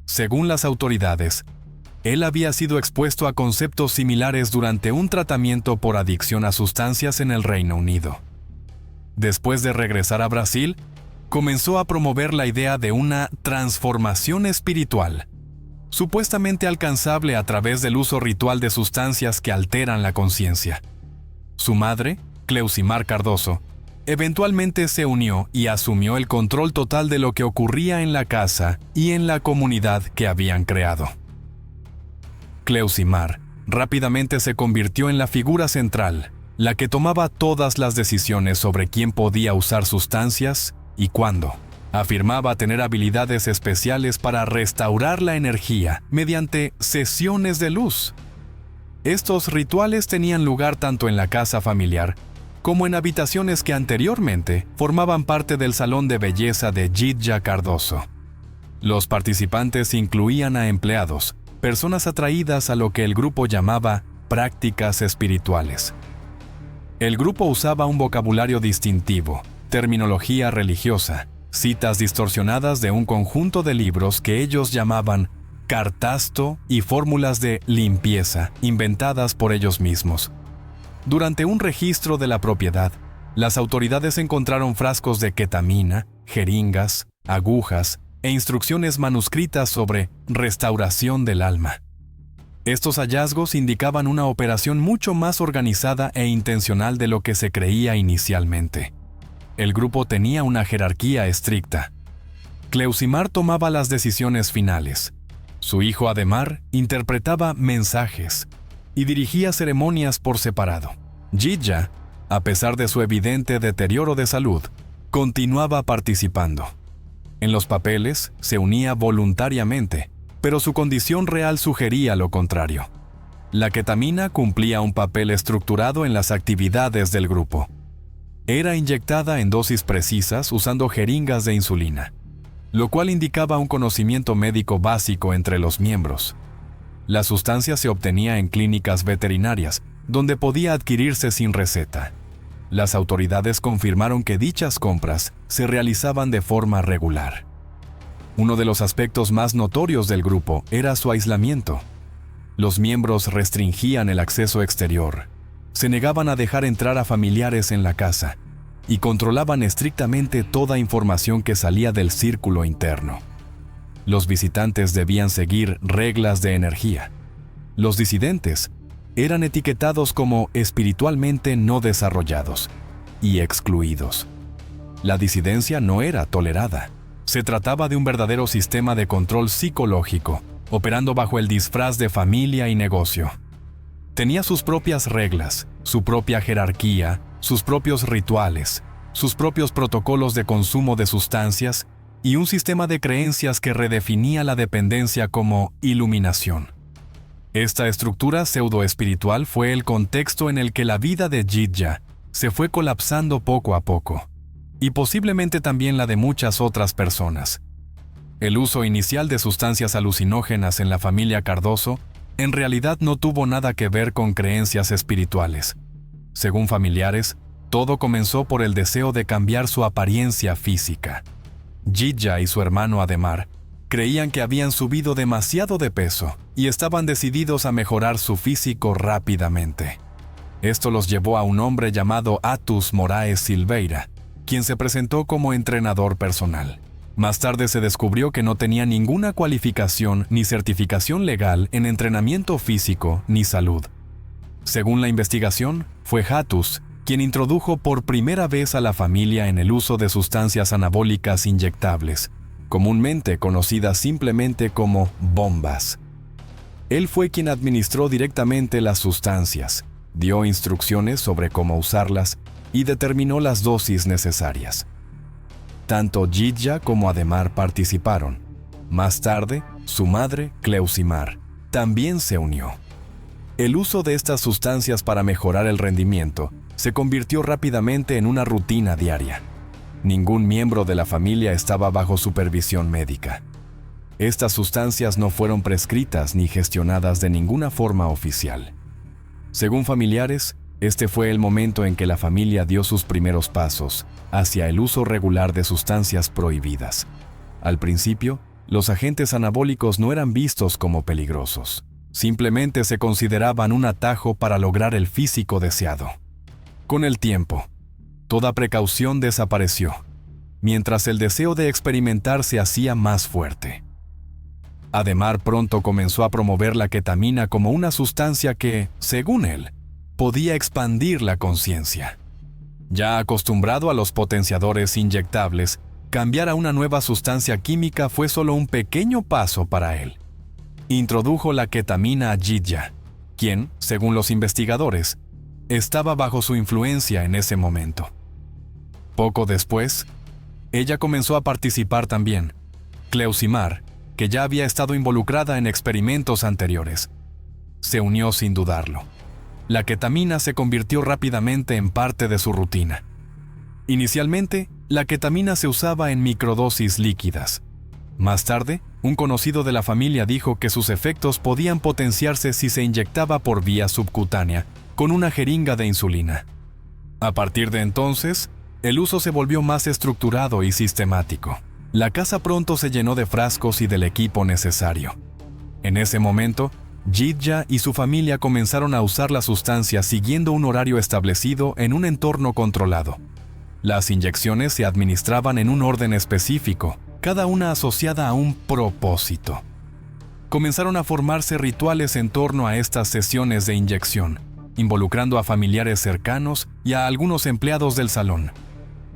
Según las autoridades, él había sido expuesto a conceptos similares durante un tratamiento por adicción a sustancias en el Reino Unido. Después de regresar a Brasil, comenzó a promover la idea de una transformación espiritual, supuestamente alcanzable a través del uso ritual de sustancias que alteran la conciencia. Su madre, Cleusimar Cardoso, eventualmente se unió y asumió el control total de lo que ocurría en la casa y en la comunidad que habían creado. Cleusimar rápidamente se convirtió en la figura central, la que tomaba todas las decisiones sobre quién podía usar sustancias y cuándo. Afirmaba tener habilidades especiales para restaurar la energía mediante sesiones de luz. Estos rituales tenían lugar tanto en la casa familiar como en habitaciones que anteriormente formaban parte del salón de belleza de Jidja Cardoso. Los participantes incluían a empleados, personas atraídas a lo que el grupo llamaba prácticas espirituales. El grupo usaba un vocabulario distintivo, terminología religiosa, citas distorsionadas de un conjunto de libros que ellos llamaban cartasto y fórmulas de limpieza inventadas por ellos mismos. Durante un registro de la propiedad, las autoridades encontraron frascos de ketamina, jeringas, agujas e instrucciones manuscritas sobre restauración del alma. Estos hallazgos indicaban una operación mucho más organizada e intencional de lo que se creía inicialmente. El grupo tenía una jerarquía estricta. Cleusimar tomaba las decisiones finales. Su hijo Adhemar interpretaba mensajes y dirigía ceremonias por separado. Jidja, a pesar de su evidente deterioro de salud, continuaba participando. En los papeles se unía voluntariamente, pero su condición real sugería lo contrario. La ketamina cumplía un papel estructurado en las actividades del grupo. Era inyectada en dosis precisas usando jeringas de insulina, lo cual indicaba un conocimiento médico básico entre los miembros. La sustancia se obtenía en clínicas veterinarias, donde podía adquirirse sin receta. Las autoridades confirmaron que dichas compras se realizaban de forma regular. Uno de los aspectos más notorios del grupo era su aislamiento. Los miembros restringían el acceso exterior, se negaban a dejar entrar a familiares en la casa y controlaban estrictamente toda información que salía del círculo interno. Los visitantes debían seguir reglas de energía. Los disidentes eran etiquetados como espiritualmente no desarrollados y excluidos. La disidencia no era tolerada. Se trataba de un verdadero sistema de control psicológico, operando bajo el disfraz de familia y negocio. Tenía sus propias reglas, su propia jerarquía, sus propios rituales, sus propios protocolos de consumo de sustancias y un sistema de creencias que redefinía la dependencia como iluminación. Esta estructura pseudoespiritual fue el contexto en el que la vida de Jidja se fue colapsando poco a poco, y posiblemente también la de muchas otras personas. El uso inicial de sustancias alucinógenas en la familia Cardoso en realidad no tuvo nada que ver con creencias espirituales. Según familiares, todo comenzó por el deseo de cambiar su apariencia física. Jidja y su hermano Adhemar creían que habían subido demasiado de peso y estaban decididos a mejorar su físico rápidamente. Esto los llevó a un hombre llamado Atus Moraes Silveira, quien se presentó como entrenador personal. Más tarde se descubrió que no tenía ninguna cualificación ni certificación legal en entrenamiento físico ni salud. Según la investigación, fue Atus quien introdujo por primera vez a la familia en el uso de sustancias anabólicas inyectables, comúnmente conocidas simplemente como bombas. Él fue quien administró directamente las sustancias, dio instrucciones sobre cómo usarlas y determinó las dosis necesarias. Tanto Jidja como Adhemar participaron. Más tarde, su madre, Cleusimar, también se unió. El uso de estas sustancias para mejorar el rendimiento se convirtió rápidamente en una rutina diaria. Ningún miembro de la familia estaba bajo supervisión médica. estas sustancias no fueron prescritas ni gestionadas de ninguna forma oficial. Según familiares, este fue el momento en que la familia dio sus primeros pasos hacia el uso regular de sustancias prohibidas. Al principio, los agentes anabólicos no eran vistos como peligrosos. Simplemente se consideraban un atajo para lograr el físico deseado. Con el tiempo, toda precaución desapareció, mientras el deseo de experimentar se hacía más fuerte. Ademar pronto comenzó a promover la ketamina como una sustancia que, según él, podía expandir la conciencia. Ya acostumbrado a los potenciadores inyectables, cambiar a una nueva sustancia química fue solo un pequeño paso para él. Introdujo la ketamina a Jidya, quien, según los investigadores, estaba bajo su influencia en ese momento. Poco después, ella comenzó a participar también. Kleusimar, que ya había estado involucrada en experimentos anteriores, se unió sin dudarlo. La ketamina se convirtió rápidamente en parte de su rutina. Inicialmente, la ketamina se usaba en microdosis líquidas. Más tarde, un conocido de la familia dijo que sus efectos podían potenciarse si se inyectaba por vía subcutánea, con una jeringa de insulina. A partir de entonces, el uso se volvió más estructurado y sistemático. La casa pronto se llenó de frascos y del equipo necesario. En ese momento, Jidya y su familia comenzaron a usar la sustancia siguiendo un horario establecido en un entorno controlado. Las inyecciones se administraban en un orden específico, cada una asociada a un propósito. Comenzaron a formarse rituales en torno a estas sesiones de inyección, involucrando a familiares cercanos y a algunos empleados del salón.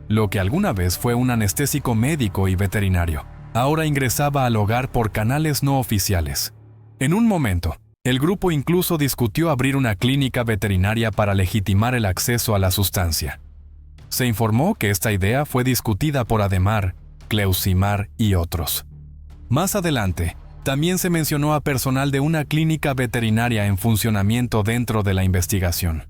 Lo que alguna vez fue un anestésico médico y veterinario, ahora ingresaba al hogar por canales no oficiales. En un momento, el grupo incluso discutió abrir una clínica veterinaria para legitimar el acceso a la sustancia. Se informó que esta idea fue discutida por Ademar, Kleusimar y otros. Más adelante, también se mencionó a personal de una clínica veterinaria en funcionamiento dentro de la investigación.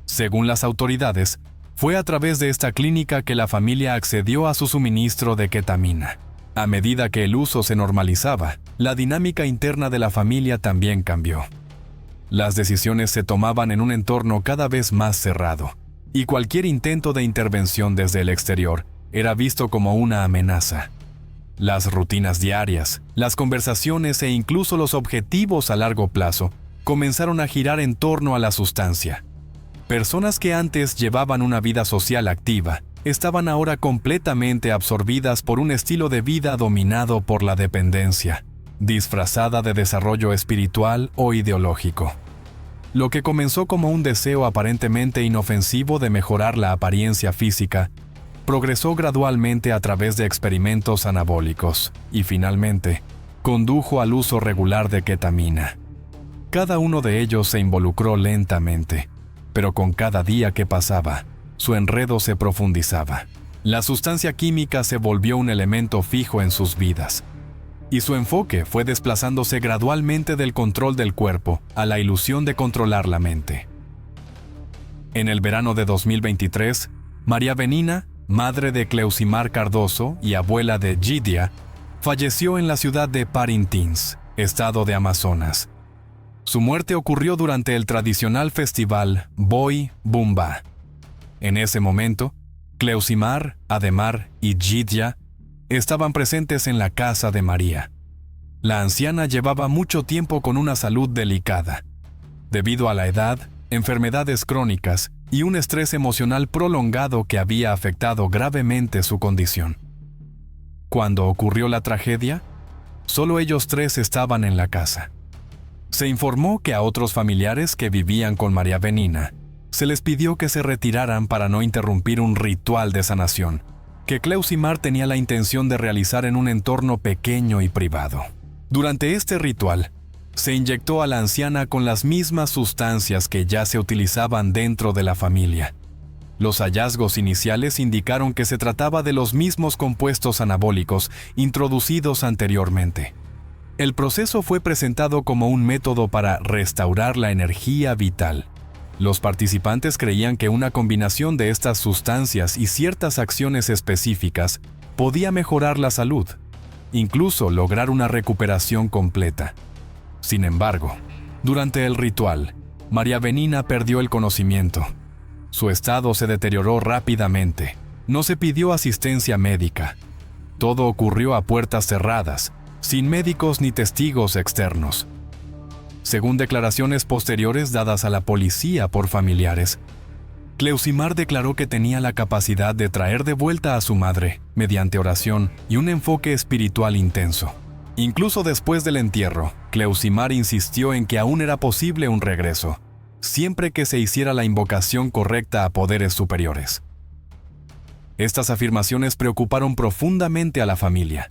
Según las autoridades, fue a través de esta clínica que la familia accedió a su suministro de ketamina. A medida que el uso se normalizaba, la dinámica interna de la familia también cambió. Las decisiones se tomaban en un entorno cada vez más cerrado, y cualquier intento de intervención desde el exterior era visto como una amenaza. Las rutinas diarias, las conversaciones e incluso los objetivos a largo plazo comenzaron a girar en torno a la sustancia. Personas que antes llevaban una vida social activa estaban ahora completamente absorbidas por un estilo de vida dominado por la dependencia, disfrazada de desarrollo espiritual o ideológico. Lo que comenzó como un deseo aparentemente inofensivo de mejorar la apariencia física, progresó gradualmente a través de experimentos anabólicos y finalmente condujo al uso regular de ketamina. Cada uno de ellos se involucró lentamente, pero con cada día que pasaba, su enredo se profundizaba. La sustancia química se volvió un elemento fijo en sus vidas, y su enfoque fue desplazándose gradualmente del control del cuerpo a la ilusión de controlar la mente. En el verano de 2023, María Benina, madre de Kleusimar Cardoso y abuela de Jidya, falleció en la ciudad de Parintins, estado de Amazonas. Su muerte ocurrió durante el tradicional festival Boi Bumba. En ese momento, Kleusimar, Ademar y Jidya estaban presentes en la casa de María. La anciana llevaba mucho tiempo con una salud delicada, debido a la edad, enfermedades crónicas y un estrés emocional prolongado que había afectado gravemente su condición. Cuando ocurrió la tragedia, solo ellos tres estaban en la casa. Se informó que a otros familiares que vivían con María Benina se les pidió que se retiraran para no interrumpir un ritual de sanación que Kleusimar tenía la intención de realizar en un entorno pequeño y privado. Durante este ritual, se inyectó a la anciana con las mismas sustancias que ya se utilizaban dentro de la familia. Los hallazgos iniciales indicaron que se trataba de los mismos compuestos anabólicos introducidos anteriormente. El proceso fue presentado como un método para restaurar la energía vital. Los participantes creían que una combinación de estas sustancias y ciertas acciones específicas podía mejorar la salud. incluso lograr una recuperación completa. Sin embargo, durante el ritual, María Benina perdió el conocimiento. Su estado se deterioró rápidamente. No se pidió asistencia médica. Todo ocurrió a puertas cerradas, sin médicos ni testigos externos. Según declaraciones posteriores dadas a la policía por familiares, Cleusimar declaró que tenía la capacidad de traer de vuelta a su madre mediante oración y un enfoque espiritual intenso. Incluso después del entierro, Cleusimar insistió en que aún era posible un regreso, siempre que se hiciera la invocación correcta a poderes superiores. Estas afirmaciones preocuparon profundamente a la familia,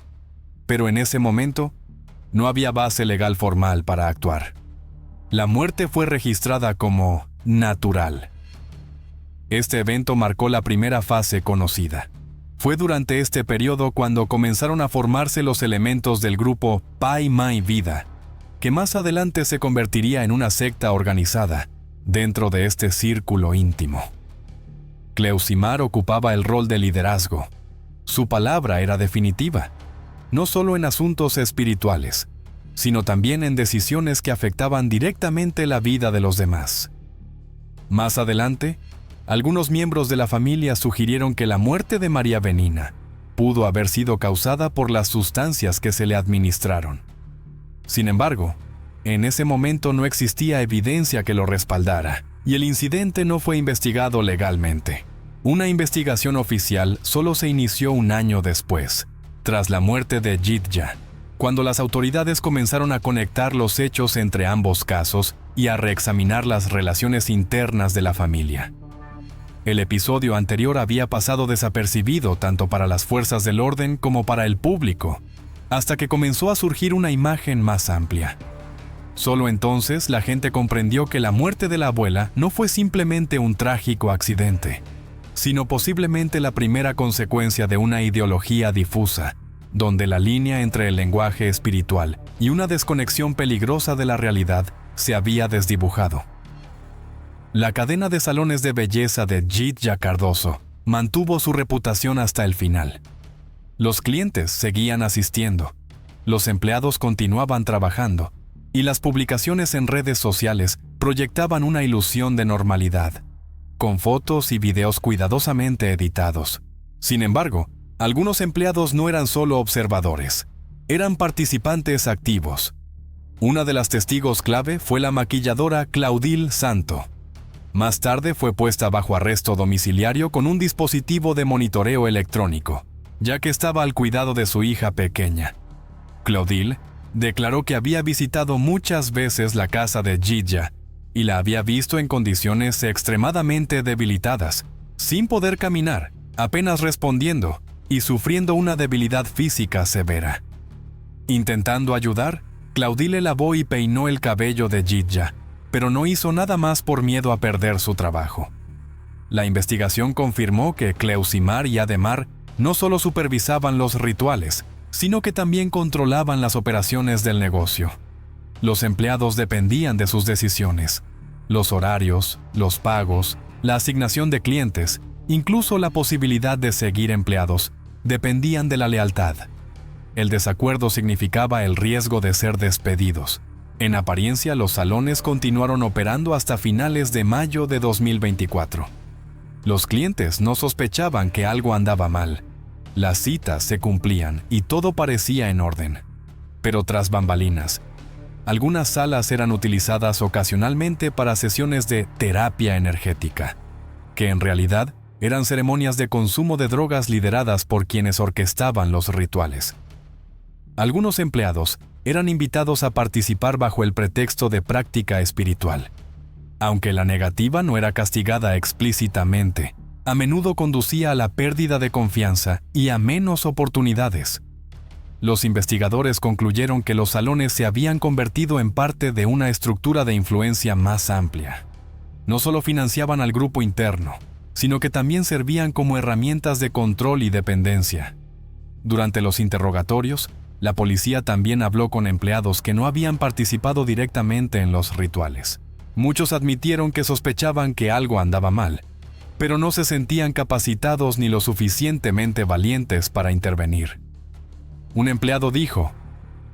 pero en ese momento no había base legal formal para actuar. La muerte fue registrada como natural. Este evento marcó la primera fase conocida. Fue durante este periodo cuando comenzaron a formarse los elementos del grupo Pai Mai Vida, que más adelante se convertiría en una secta organizada dentro de este círculo íntimo. Cleusimar ocupaba el rol de liderazgo. Su palabra era definitiva, no solo en asuntos espirituales, sino también en decisiones que afectaban directamente la vida de los demás. Más adelante, algunos miembros de la familia sugirieron que la muerte de María Benina pudo haber sido causada por las sustancias que se le administraron. Sin embargo, en ese momento no existía evidencia que lo respaldara, y el incidente no fue investigado legalmente. Una investigación oficial solo se inició un año después, tras la muerte de Jitja, cuando las autoridades comenzaron a conectar los hechos entre ambos casos y a reexaminar las relaciones internas de la familia. El episodio anterior había pasado desapercibido tanto para las fuerzas del orden como para el público, hasta que comenzó a surgir una imagen más amplia. Solo entonces la gente comprendió que la muerte de la abuela no fue simplemente un trágico accidente, sino posiblemente la primera consecuencia de una ideología difusa, donde la línea entre el lenguaje espiritual y una desconexión peligrosa de la realidad se había desdibujado. La cadena de salones de belleza de Jitja Cardoso mantuvo su reputación hasta el final. Los clientes seguían asistiendo, los empleados continuaban trabajando, y las publicaciones en redes sociales proyectaban una ilusión de normalidad, con fotos y videos cuidadosamente editados. Sin embargo, algunos empleados no eran solo observadores, eran participantes activos. Una de las testigos clave fue la maquilladora Claudil Santo. Más tarde fue puesta bajo arresto domiciliario con un dispositivo de monitoreo electrónico, ya que estaba al cuidado de su hija pequeña. Claudil declaró que había visitado muchas veces la casa de Jitja y la había visto en condiciones extremadamente debilitadas, sin poder caminar, apenas respondiendo y sufriendo una debilidad física severa. Intentando ayudar, Claudil le lavó y peinó el cabello de Jitja, pero no hizo nada más por miedo a perder su trabajo. La investigación confirmó que Cleusimar y Ademar no solo supervisaban los rituales, sino que también controlaban las operaciones del negocio. Los empleados dependían de sus decisiones. Los horarios, los pagos, la asignación de clientes, incluso la posibilidad de seguir empleados, dependían de la lealtad. El desacuerdo significaba el riesgo de ser despedidos. En apariencia, los salones continuaron operando hasta finales de mayo de 2024. Los clientes no sospechaban que algo andaba mal. Las citas se cumplían y todo parecía en orden. Pero tras bambalinas, algunas salas eran utilizadas ocasionalmente para sesiones de terapia energética, que en realidad eran ceremonias de consumo de drogas lideradas por quienes orquestaban los rituales. Algunos empleados eran invitados a participar bajo el pretexto de práctica espiritual. Aunque la negativa no era castigada explícitamente, a menudo conducía a la pérdida de confianza y a menos oportunidades. Los investigadores concluyeron que los salones se habían convertido en parte de una estructura de influencia más amplia. No solo financiaban al grupo interno, sino que también servían como herramientas de control y dependencia. Durante los interrogatorios, la policía también habló con empleados que no habían participado directamente en los rituales. Muchos admitieron que sospechaban que algo andaba mal, pero no se sentían capacitados ni lo suficientemente valientes para intervenir. Un empleado dijo: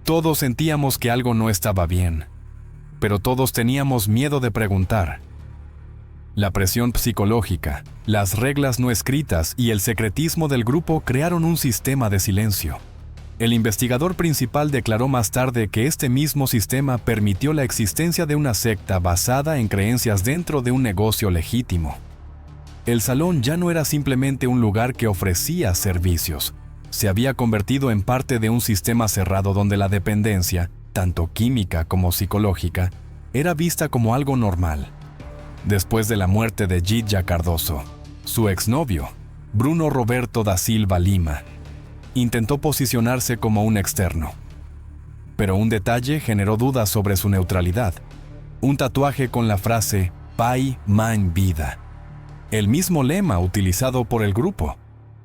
"Todos sentíamos que algo no estaba bien, pero todos teníamos miedo de preguntar". La presión psicológica, las reglas no escritas y el secretismo del grupo crearon un sistema de silencio. El investigador principal declaró más tarde que este mismo sistema permitió la existencia de una secta basada en creencias dentro de un negocio legítimo. El salón ya no era simplemente un lugar que ofrecía servicios. Se había convertido en parte de un sistema cerrado donde la dependencia, tanto química como psicológica, era vista como algo normal. Después de la muerte de Gidja Cardoso, su exnovio, Bruno Roberto da Silva Lima, intentó posicionarse como un externo. Pero un detalle generó dudas sobre su neutralidad: un tatuaje con la frase Pai Man Vida, el mismo lema utilizado por el grupo,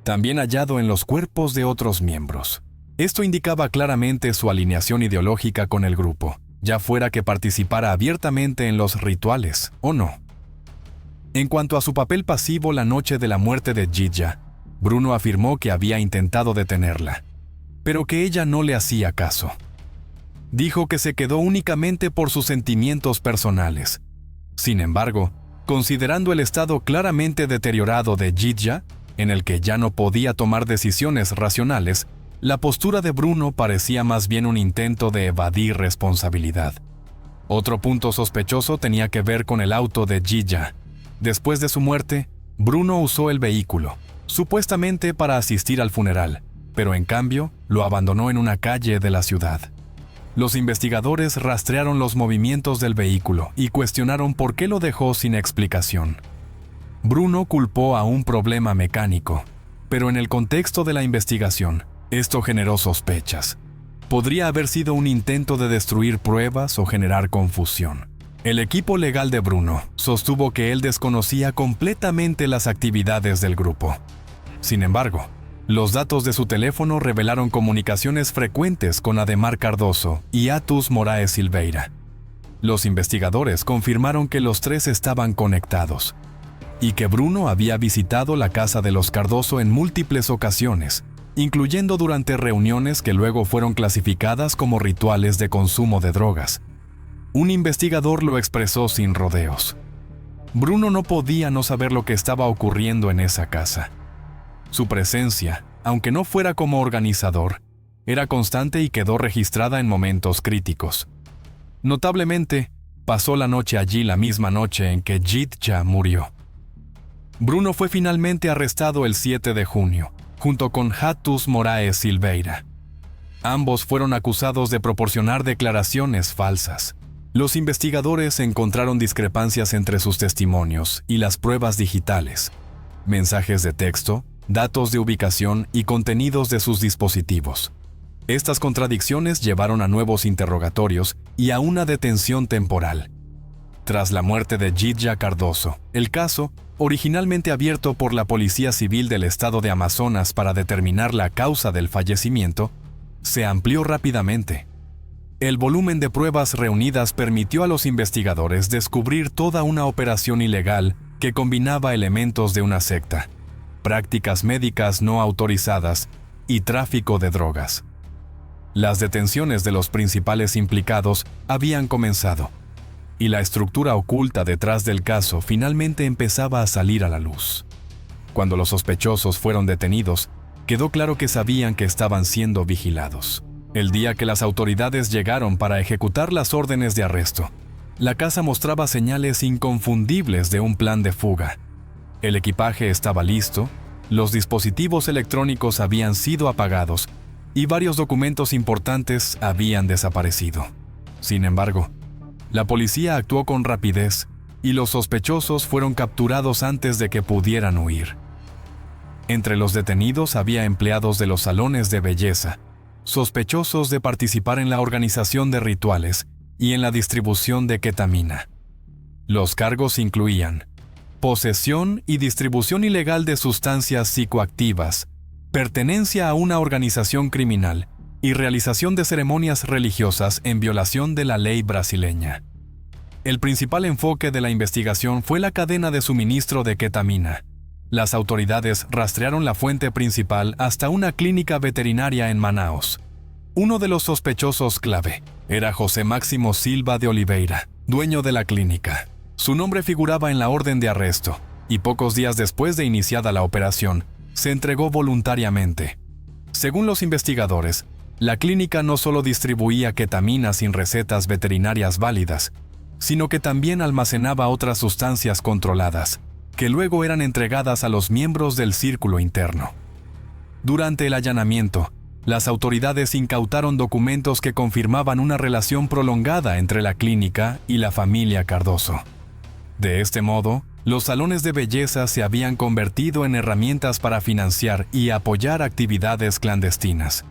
también hallado en los cuerpos de otros miembros. Esto indicaba claramente su alineación ideológica con el grupo, ya fuera que participara abiertamente en los rituales o no. En cuanto a su papel pasivo la noche de la muerte de Gidja, Bruno afirmó que había intentado detenerla, pero que ella no le hacía caso. Dijo que se quedó únicamente por sus sentimientos personales. Sin embargo, considerando el estado claramente deteriorado de Gidja, en el que ya no podía tomar decisiones racionales, la postura de Bruno parecía más bien un intento de evadir responsabilidad. Otro punto sospechoso tenía que ver con el auto de Gidja. Después de su muerte, Bruno usó el vehículo, supuestamente para asistir al funeral, pero en cambio lo abandonó en una calle de la ciudad. Los investigadores rastrearon los movimientos del vehículo y cuestionaron por qué lo dejó sin explicación. Bruno culpó a un problema mecánico, pero en el contexto de la investigación, esto generó sospechas. Podría haber sido un intento de destruir pruebas o generar confusión. El equipo legal de Bruno sostuvo que él desconocía completamente las actividades del grupo. Sin embargo, los datos de su teléfono revelaron comunicaciones frecuentes con Ademar Cardoso y Atus Moraes Silveira. Los investigadores confirmaron que los tres estaban conectados y que Bruno había visitado la casa de los Cardoso en múltiples ocasiones, incluyendo durante reuniones que luego fueron clasificadas como rituales de consumo de drogas. Un investigador lo expresó sin rodeos: Bruno no podía no saber lo que estaba ocurriendo en esa casa. Su presencia, aunque no fuera como organizador, era constante y quedó registrada en momentos críticos. Notablemente, pasó la noche allí la misma noche en que Gidja murió. Bruno fue finalmente arrestado el 7 de junio, junto con Atus Moraes Silveira. Ambos fueron acusados de proporcionar declaraciones falsas. Los investigadores encontraron discrepancias entre sus testimonios y las pruebas digitales, mensajes de texto, datos de ubicación y contenidos de sus dispositivos. Estas contradicciones llevaron a nuevos interrogatorios y a una detención temporal. Tras la muerte de Gidja Cardoso, el caso, originalmente abierto por la Policía Civil del Estado de Amazonas para determinar la causa del fallecimiento, se amplió rápidamente. El volumen de pruebas reunidas permitió a los investigadores descubrir toda una operación ilegal que combinaba elementos de una secta, prácticas médicas no autorizadas y tráfico de drogas. Las detenciones de los principales implicados habían comenzado, y la estructura oculta detrás del caso finalmente empezaba a salir a la luz. Cuando los sospechosos fueron detenidos, quedó claro que sabían que estaban siendo vigilados. El día que las autoridades llegaron para ejecutar las órdenes de arresto, la casa mostraba señales inconfundibles de un plan de fuga. El equipaje estaba listo, los dispositivos electrónicos habían sido apagados y varios documentos importantes habían desaparecido. Sin embargo, la policía actuó con rapidez y los sospechosos fueron capturados antes de que pudieran huir. Entre los detenidos había empleados de los salones de belleza, sospechosos de participar en la organización de rituales y en la distribución de ketamina. Los cargos incluían posesión y distribución ilegal de sustancias psicoactivas, pertenencia a una organización criminal y realización de ceremonias religiosas en violación de la ley brasileña. El principal enfoque de la investigación fue la cadena de suministro de ketamina. Las autoridades rastrearon la fuente principal hasta una clínica veterinaria en Manaos. Uno de los sospechosos clave era José Máximo Silva de Oliveira, dueño de la clínica. Su nombre figuraba en la orden de arresto, y pocos días después de iniciada la operación, se entregó voluntariamente. Según los investigadores, la clínica no solo distribuía ketamina sin recetas veterinarias válidas, sino que también almacenaba otras sustancias controladas, que luego eran entregadas a los miembros del círculo interno. Durante el allanamiento, las autoridades incautaron documentos que confirmaban una relación prolongada entre la clínica y la familia Cardoso. De este modo, los salones de belleza se habían convertido en herramientas para financiar y apoyar actividades clandestinas.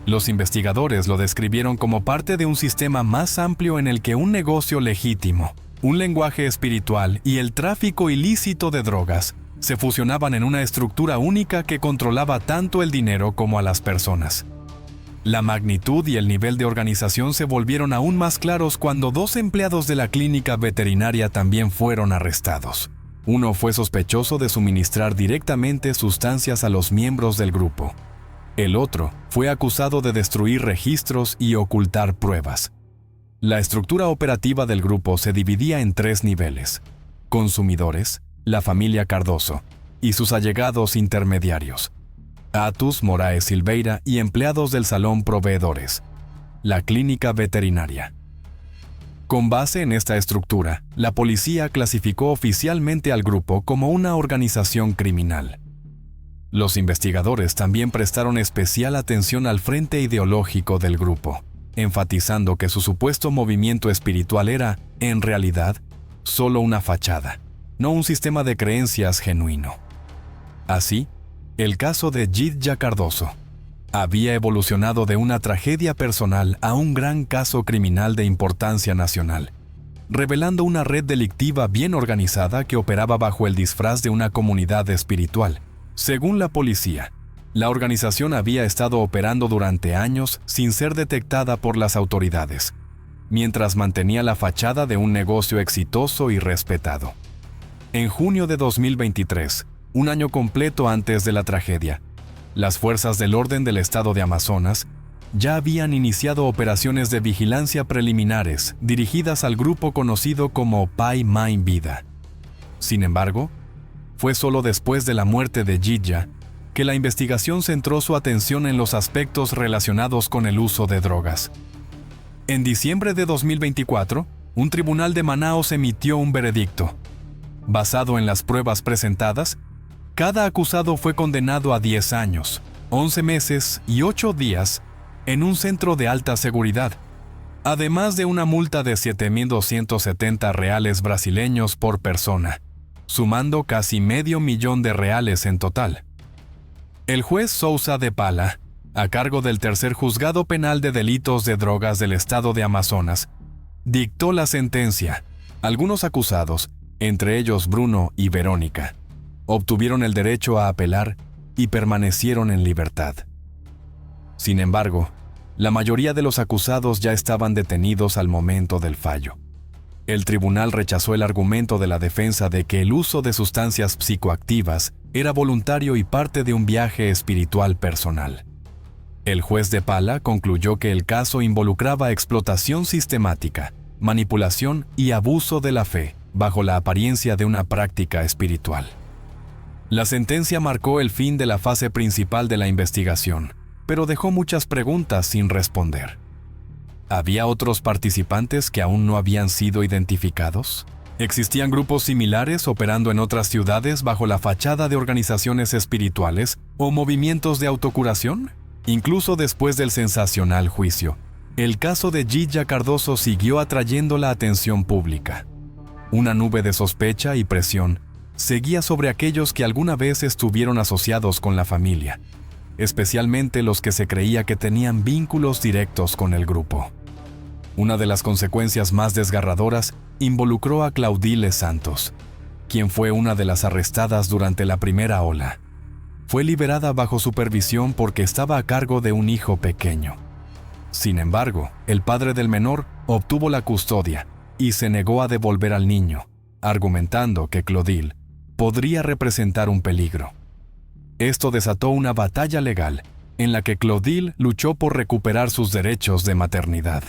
Los investigadores lo describieron como parte de un sistema más amplio en el que un negocio legítimo, un lenguaje espiritual y el tráfico ilícito de drogas se fusionaban en una estructura única que controlaba tanto el dinero como a las personas. La magnitud y el nivel de organización se volvieron aún más claros cuando 2 empleados de la clínica veterinaria también fueron arrestados. Uno fue sospechoso de suministrar directamente sustancias a los miembros del grupo. El otro fue acusado de destruir registros y ocultar pruebas. La estructura operativa del grupo se dividía en 3 niveles: consumidores, la familia Cardoso y sus allegados intermediarios, Atus Moraes Silveira, y empleados del salón proveedores, la clínica veterinaria. Con base en esta estructura, la policía clasificó oficialmente al grupo como una organización criminal. Los investigadores también prestaron especial atención al frente ideológico del grupo, enfatizando que su supuesto movimiento espiritual era, en realidad, solo una fachada, no un sistema de creencias genuino. Así, el caso de Gidya Cardoso había evolucionado de una tragedia personal a un gran caso criminal de importancia nacional, revelando una red delictiva bien organizada que operaba bajo el disfraz de una comunidad espiritual. Según la policía, la organización había estado operando durante años sin ser detectada por las autoridades, mientras mantenía la fachada de un negocio exitoso y respetado. En junio de 2023, un año completo antes de la tragedia, las fuerzas del orden del estado de Amazonas ya habían iniciado operaciones de vigilancia preliminares dirigidas al grupo conocido como Pai Mine Vida. Sin embargo, fue solo después de la muerte de Gidya que la investigación centró su atención en los aspectos relacionados con el uso de drogas. En diciembre de 2024, un tribunal de Manaos emitió un veredicto. Basado en las pruebas presentadas, cada acusado fue condenado a 10 años, 11 meses y 8 días en un centro de alta seguridad, además de una multa de 7.270 reales brasileños por persona, sumando casi $500,000 en total. El juez Souza de Pala, a cargo del tercer juzgado penal de delitos de drogas del estado de Amazonas, dictó la sentencia. Algunos acusados, entre ellos Bruno y Verónica, obtuvieron el derecho a apelar y permanecieron en libertad. Sin embargo, la mayoría de los acusados ya estaban detenidos al momento del fallo. El tribunal rechazó el argumento de la defensa de que el uso de sustancias psicoactivas era voluntario y parte de un viaje espiritual personal. El juez de Pala concluyó que el caso involucraba explotación sistemática, manipulación y abuso de la fe, bajo la apariencia de una práctica espiritual. La sentencia marcó el fin de la fase principal de la investigación, pero dejó muchas preguntas sin responder. ¿Había otros participantes que aún no habían sido identificados? ¿Existían grupos similares operando en otras ciudades bajo la fachada de organizaciones espirituales o movimientos de autocuración? Incluso después del sensacional juicio, el caso de Gidya Cardoso siguió atrayendo la atención pública. Una nube de sospecha y presión seguía sobre aquellos que alguna vez estuvieron asociados con la familia, especialmente los que se creía que tenían vínculos directos con el grupo. Una de las consecuencias más desgarradoras involucró a Claudile Santos, quien fue una de las arrestadas durante la primera ola. Fue liberada bajo supervisión porque estaba a cargo de un hijo pequeño. Sin embargo, el padre del menor obtuvo la custodia y se negó a devolver al niño, argumentando que Claudile podría representar un peligro. Esto desató una batalla legal en la que Clotilde luchó por recuperar sus derechos de maternidad.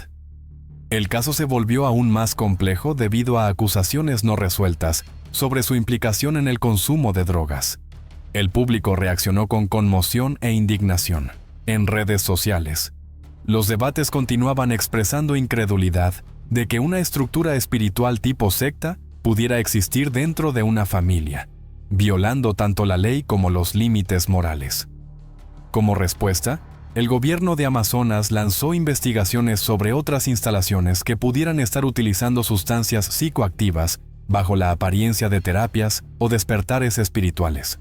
El caso se volvió aún más complejo debido a acusaciones no resueltas sobre su implicación en el consumo de drogas. El público reaccionó con conmoción e indignación. En redes sociales, los debates continuaban expresando incredulidad de que una estructura espiritual tipo secta pudiera existir dentro de una familia, violando tanto la ley como los límites morales. Como respuesta, el gobierno de Amazonas lanzó investigaciones sobre otras instalaciones que pudieran estar utilizando sustancias psicoactivas bajo la apariencia de terapias o despertares espirituales.